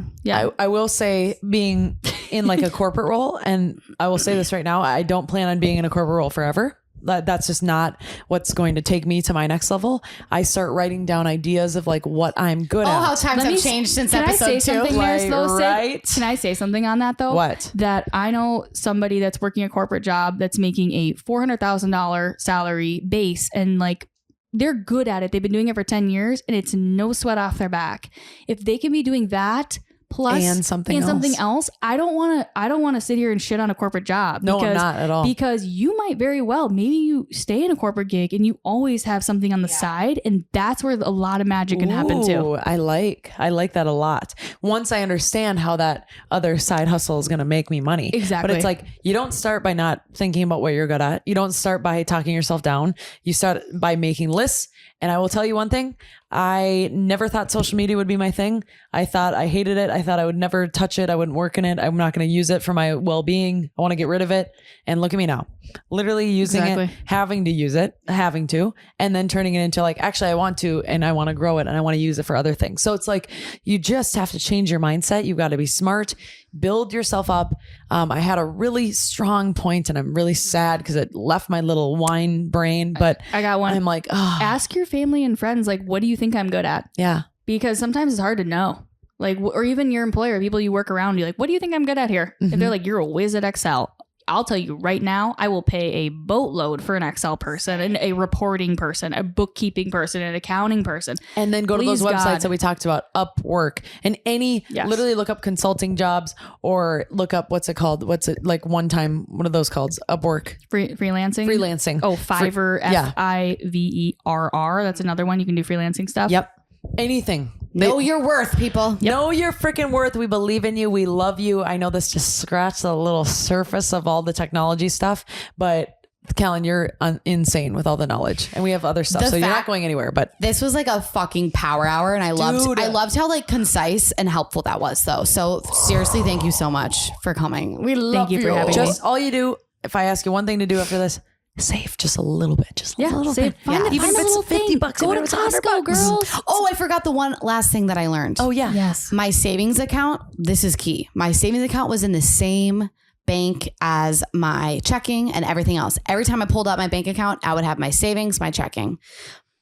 I will say, being in like a corporate role, and I will say this right now, I don't plan on being in a corporate role forever. That's just not what's going to take me to my next level. I start writing down ideas of like what I'm good at. Oh, how times have changed since episode 2. Right? Can I say something on that though? What? That I know somebody that's working a corporate job that's making a $400,000 salary base, and like, they're good at it. They've been doing it for 10 years and it's no sweat off their back. If they can be doing that plus and something else, I don't want to sit here and shit on a corporate job. No, I'm not at all. Because you might very well, maybe you stay in a corporate gig and you always have something on the side, and that's where a lot of magic can happen too. I like that a lot. Once I understand how that other side hustle is going to make me money. Exactly. But it's like, you don't start by not thinking about what you're good at. You don't start by talking yourself down. You start by making lists. And I will tell you one thing. I never thought social media would be my thing. I thought I hated it. I thought I would never touch it. I wouldn't work in it. I'm not going to use it for my well-being. I want to get rid of it. And look at me now, literally using it, having to use it, and then turning it into like, actually, I want to, and I want to grow it, and I want to use it for other things. So it's like, you just have to change your mindset. You've got to be smart, build yourself up. I had a really strong point, and I'm really sad because it left my little wine brain, but I got one. I'm like, oh. Ask your family and friends, like, what do you think I'm good at? Yeah. Because sometimes it's hard to know. Like, or even your employer, people you work around, you're like, what do you think I'm good at here? If they're like, you're a whiz at Excel, I'll tell you right now, I will pay a boatload for an Excel person and a reporting person, a bookkeeping person, an accounting person. And then go to those Please, websites God. that we talked about, Upwork, and literally look up consulting jobs or look up, what's it called? What's it like one time? What are those called? Upwork. Freelancing. Freelancing. Oh, Fiverr, Fiverr. That's another one. You can do freelancing stuff. Yep. Anything. Know your worth, people. Know your freaking worth. We believe in you. We love you. I know this just scratched the little surface of all the technology stuff, but Callan, you're insane with all the knowledge, and we have other stuff. So you're not going anywhere, but this was like a fucking power hour, and I loved how like concise and helpful that was though. So seriously, thank you so much for coming. We love you for having me. just all you do, if I ask you one thing to do after this, save just a little bit, just a little bit. Find Even if a it's little $50, thing. Go even to if it's $100. Costco, girls. Oh, I forgot the one last thing that I learned. Oh yeah. Yes. My savings account, this is key. My savings account was in the same bank as my checking and everything else. Every time I pulled out my bank account, I would have my savings, my checking.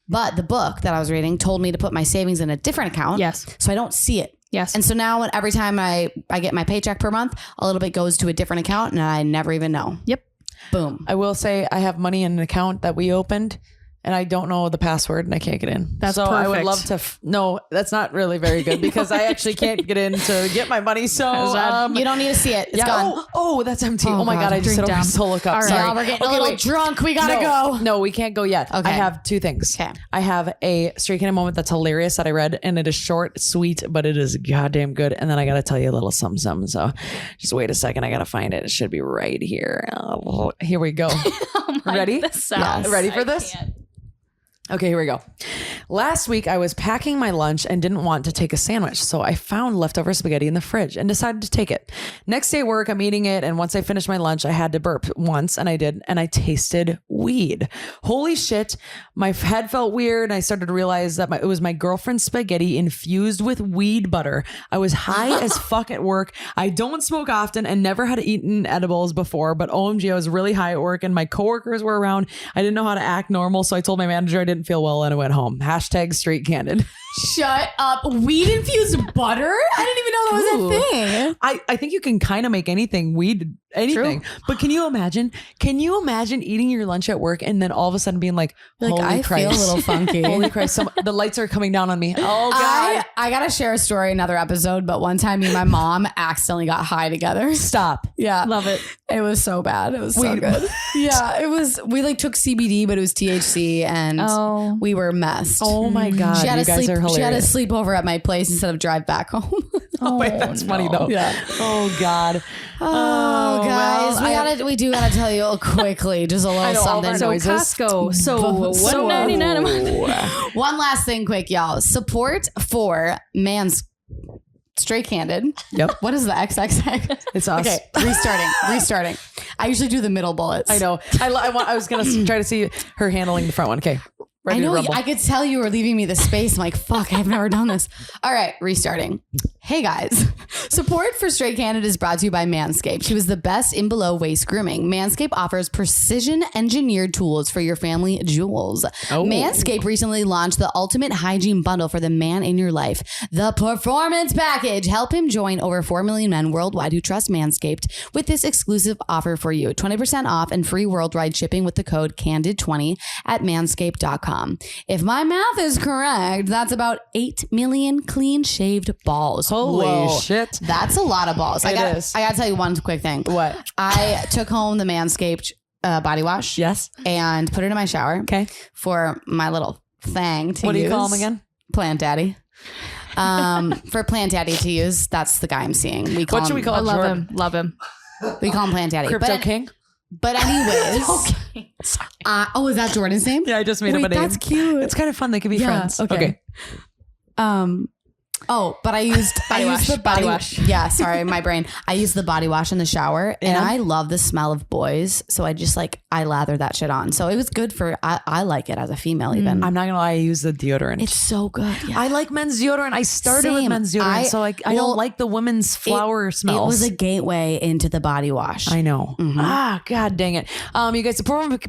But the book that I was reading told me to put my savings in a different account. Yes. So I don't see it. Yes. And so now every time I get my paycheck per month, a little bit goes to a different account and I never even know. Yep. Boom. I will say I have money in an account that we opened, and I don't know the password and I can't get in. That's so I would perfect. love to. No, that's not really very good because I actually can't get in to get my money. So You don't need to see it. It's gone. Oh, that's empty. Oh, my God. God. I just Drink said down. to look up. All right. Sorry. Now we're getting a little drunk. We gotta go. No, we can't go yet. Okay. I have two things. Okay. I have a Straight Candid moment that's hilarious that I read, and it is short, sweet, but it is goddamn good. And then I got to tell you a little something. So just wait a second. I got to find it. It should be right here. Oh, here we go. Ready? Yes. Ready for this? Okay, here we go. Last week, I was packing my lunch and didn't want to take a sandwich, so I found leftover spaghetti in the fridge and decided to take it. Next day at work, I'm eating it, and once I finished my lunch, I had to burp once, and I did, and I tasted weed. Holy shit, my head felt weird, and I started to realize that it was my girlfriend's spaghetti infused with weed butter. I was high as fuck at work. I don't smoke often and never had eaten edibles before, but OMG, I was really high at work, and my coworkers were around. I didn't know how to act normal, so I told my manager I didn't feel well, and I went home. Hashtag Straight Candid. Shut up. Weed infused butter? I didn't even know that was a thing. I think you can kind of make anything weed, anything. True. But can you imagine eating your lunch at work and then all of a sudden being like, Like, holy I Christ. feel a little funky. Holy Christ, the lights are coming down on me. Oh God. I gotta share a story, another episode, but one time me and my mom accidentally got high together. Stop. Yeah. Love it. It was so bad. It was so Weed. good. Yeah. It was, we like took CBD, but it was THC and we were messed. Oh my God. She had You to guys sleep. are hilarious. She had to sleep over at my place instead of drive back home. Oh, wait, that's funny though. Yeah. Oh God. Oh, guys, well, we do gotta tell you quickly, just a little know, all of our something. So noises. Costco. So $1.99 a month. One last thing, quick, y'all. Support for Straight Candid. Yep. What is the XXX? It's us. Okay, restarting. I usually do the middle bullets. I know. I was going to try to see her handling the front one. Okay. Ready I know. to rumble. I could tell you were leaving me the space. I'm like, fuck, I've never done this. All right, restarting. Hey guys, support for Straight Candid is brought to you by Manscaped, who is the best in below waist grooming. Manscaped offers precision engineered tools for your family jewels. Manscaped recently launched the ultimate hygiene bundle for the man in your life, the Performance Package. Help him join over 4 million men worldwide who trust Manscaped with this exclusive offer for you. 20% off and free worldwide shipping with the code CANDID20 at manscaped.com. If my math is correct, that's about 8 million clean shaved balls. Holy shit. That's a lot of balls. I is. gotta tell you one quick thing. What? I took home the Manscaped body wash. Yes. And put it in my shower. Okay. For my little thing to What do you use. call him again? Plant Daddy. For Plant Daddy to use, that's the guy I'm seeing. We call What should him, we call I it? love Jordan? him. Love him. We call him Plant Daddy. Crypto but, King? But anyways. Okay. Oh, is that Jordan's name? Yeah, I just made Wait, up a name. that's cute. It's kind of fun. They could be friends. Okay. Oh, but I used the body wash. Yeah, sorry, my brain. I used the body wash in the shower, and I love the smell of boys. So I just I lather that shit on. So it was good for. I like it as a female. Even I'm not gonna lie. I use the deodorant. it's so good. Yeah. I like men's deodorant. I started with Same. men's deodorant, so I don't like the women's flower smells. It was a gateway into the body wash. I know. God dang it. You guys, the Performance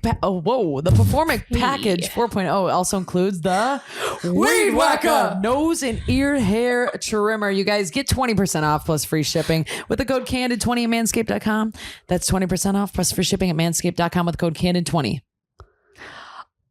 Package 4.0 also includes the Weed Whacker nose and ear hair hair trimmer. You guys get 20% off plus free shipping with the code Candid20 at manscaped.com. That's 20% off plus free shipping at manscaped.com with the code Candid20.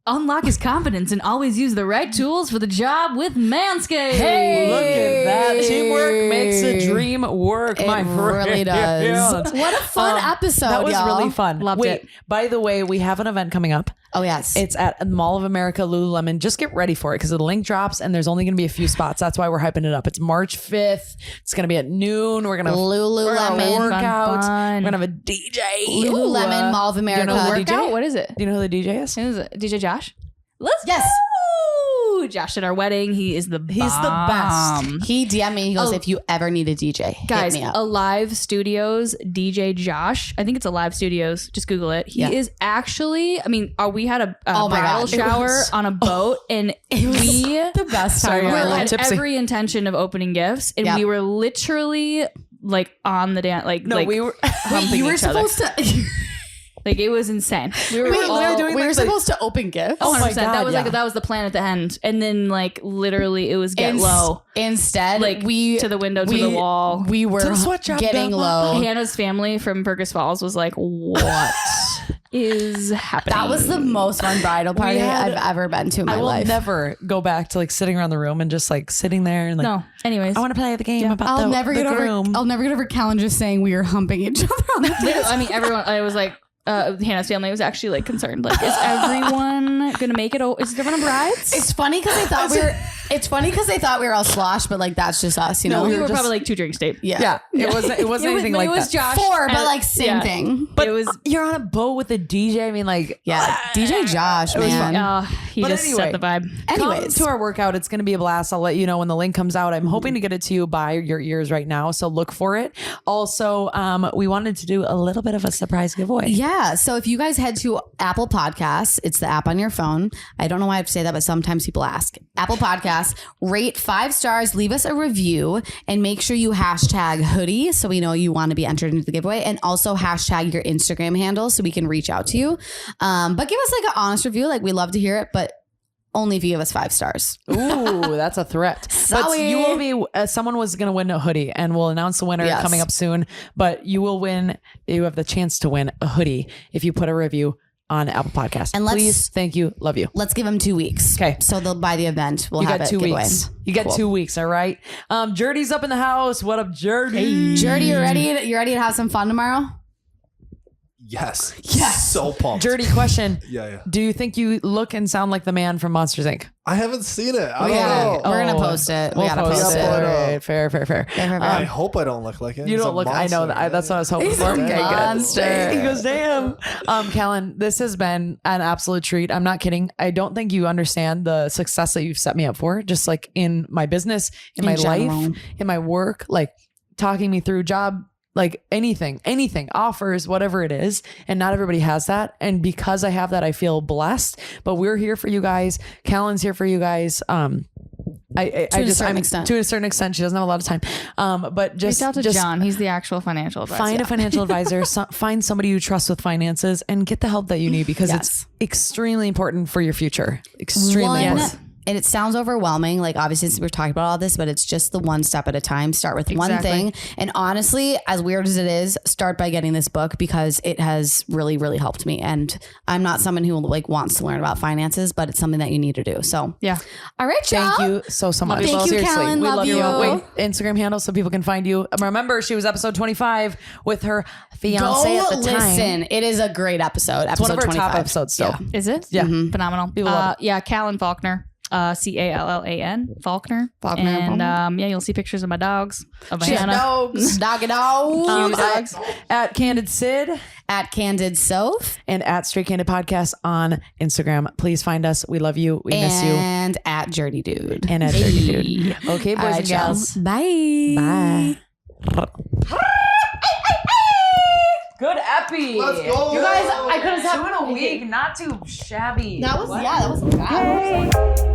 Unlock his confidence and always use the right tools for the job with Manscaped. Hey, look at that. Teamwork makes a dream work, my friend. It really does. What a fun episode, That was y'all. really fun. Loved it. By the way, we have an event coming up. Oh, yes. It's at Mall of America, Lululemon. Just get ready for it because the link drops and there's only going to be a few spots. That's why we're hyping it up. It's March 5th. It's going to be at noon. We're going to Lululemon. work out. Fun. We're going to have a DJ. Lululemon Mall of America. know who the Workout? DJ? What is it? Do you know who the DJ is? Who is it? DJ Josh? Let's Yes. go. Josh at our wedding. He is the He's the best. He DM'd me. He goes, if you ever need a DJ, Guys, hit me up. Alive Studios DJ Josh. I think it's Alive Studios. Just Google it. He is actually. I mean, we had a Oh my bridal God. It shower was- on a boat, and It was we the best Sorry, time. we're of a my little life. had tipsy. every intention of opening gifts, and Yeah. we were literally like on the dance. Like No, like, we were. humping You were each other. supposed to. Like it was insane. We were Wait, all we were doing we like were the- supposed to open gifts. Oh, 100%. my God, that was yeah. like that was the plan at the end, and then like literally it was get low, Instead, like we to the window, to the wall. We were To the sweatshop, getting down. low. Hannah's family from Fergus Falls was like, "What is happening?" That was the most fun bridal party had- I've ever been to in my I will life. never go back to like sitting around the room and just like sitting there and like, No. Anyways, I want to play the game about I'll the, never the get groom. over. I'll never get over Callan just saying we were humping each other on the dance. I mean, everyone. I was like, Hannah's family was actually like concerned. Like, is everyone gonna make it? Is everyone brides? It's funny because they thought we were. It's funny because they thought we were all sloshed, but like that's just us, you know. we were just- probably like 2 drinks deep. Yeah, it wasn't. It wasn't anything like it was that. Josh. 4, but and- like same yeah. thing. But it was. you're on a boat with a DJ. I mean, like, Yeah, DJ Josh, man. He But just anyway. set the vibe. Anyways, come to our workout. It's going to be a blast. I'll let you know when the link comes out. I'm hoping to get it to you by your ears right now, so look for it. Also, we wanted to do a little bit of a surprise giveaway. yeah. So if you guys head to Apple Podcasts, it's the app on your phone. I don't know why I have to say that, but sometimes people ask. Apple Podcasts, rate 5 stars, leave us a review, and make sure you hashtag hoodie so we know you want to be entered into the giveaway, and also hashtag your Instagram handle so we can reach out to you. But give us like an honest review. Like we love to hear it, but only if you give us 5 stars. Ooh, that's a threat. But Sorry. you will be. Someone was going to win a hoodie, and we'll announce the winner Yes. coming up soon. But you will win. You have the chance to win a hoodie if you put a review on Apple Podcasts. And let's- please, thank you, love you. Let's give them 2 weeks. Okay. So they'll by the event. We'll You have got it 2 giveaway. weeks. You got 2 weeks. All right. Jerdy's up in the house. What up, Jerdy? Jerdy, you ready? You ready to have some fun tomorrow? Yes. Yes. So pumped. Jerdy, question. Yeah. Do you think you look and sound like the man from Monsters Inc? I haven't seen it. I don't Yeah. know. We're gonna post it. We We'll gotta post it. it. All right. Fair. I hope I don't look like it. You He's don't a look. I know monster. that. That's what I was hoping He's for. a monster. He goes, damn. Callan, this has been an absolute treat. I'm not kidding. I don't think you understand the success that you've set me up for. Just like in my business, in my general. life, in my work, like talking me through job. Like anything, offers, whatever it is. And not everybody has that. And because I have that, I feel blessed. But we're here for you guys. Callan's here for you guys. To a certain extent, she doesn't have a lot of time. But just Reach out to John. He's the actual financial advisor. find a financial advisor, find somebody you trust with finances, and get the help that you need because it's extremely important for your future. Extremely important. And it sounds overwhelming. Like obviously we're talking about all this, but it's just the one step at a time. Start with one thing. And honestly, as weird as it is, start by getting this book because it has really, really helped me. And I'm not someone who like wants to learn about finances, but it's something that you need to do. So Yeah. all right, y'all. Thank you so much. Thank you, Seriously, Callan. we Love love you. you. Wait, Instagram handle so people can find you. Remember, she was episode 25 with her fiance Go at the time. listen. It is a great episode. It's one of our 25. top episodes still. Yeah. Is it? Yeah. Phenomenal. People love Yeah, Callan Faulkner. Callan Faulkner. Faulkner. And yeah, you'll see pictures of my dogs. Of She has Hannah. dogs. Doggy dogs. At Candid Sid At Candid Soph. and at Straight Candid Podcast on Instagram. Please find us. We love you. We miss you. And at Dirty Dude. And at Dirty Dude. Okay, boys All and right, y'all. gals. Bye. Bye. Good epi. Let's go. You guys, I could have 2 in a week. Not too shabby. That was, yeah, that was bad.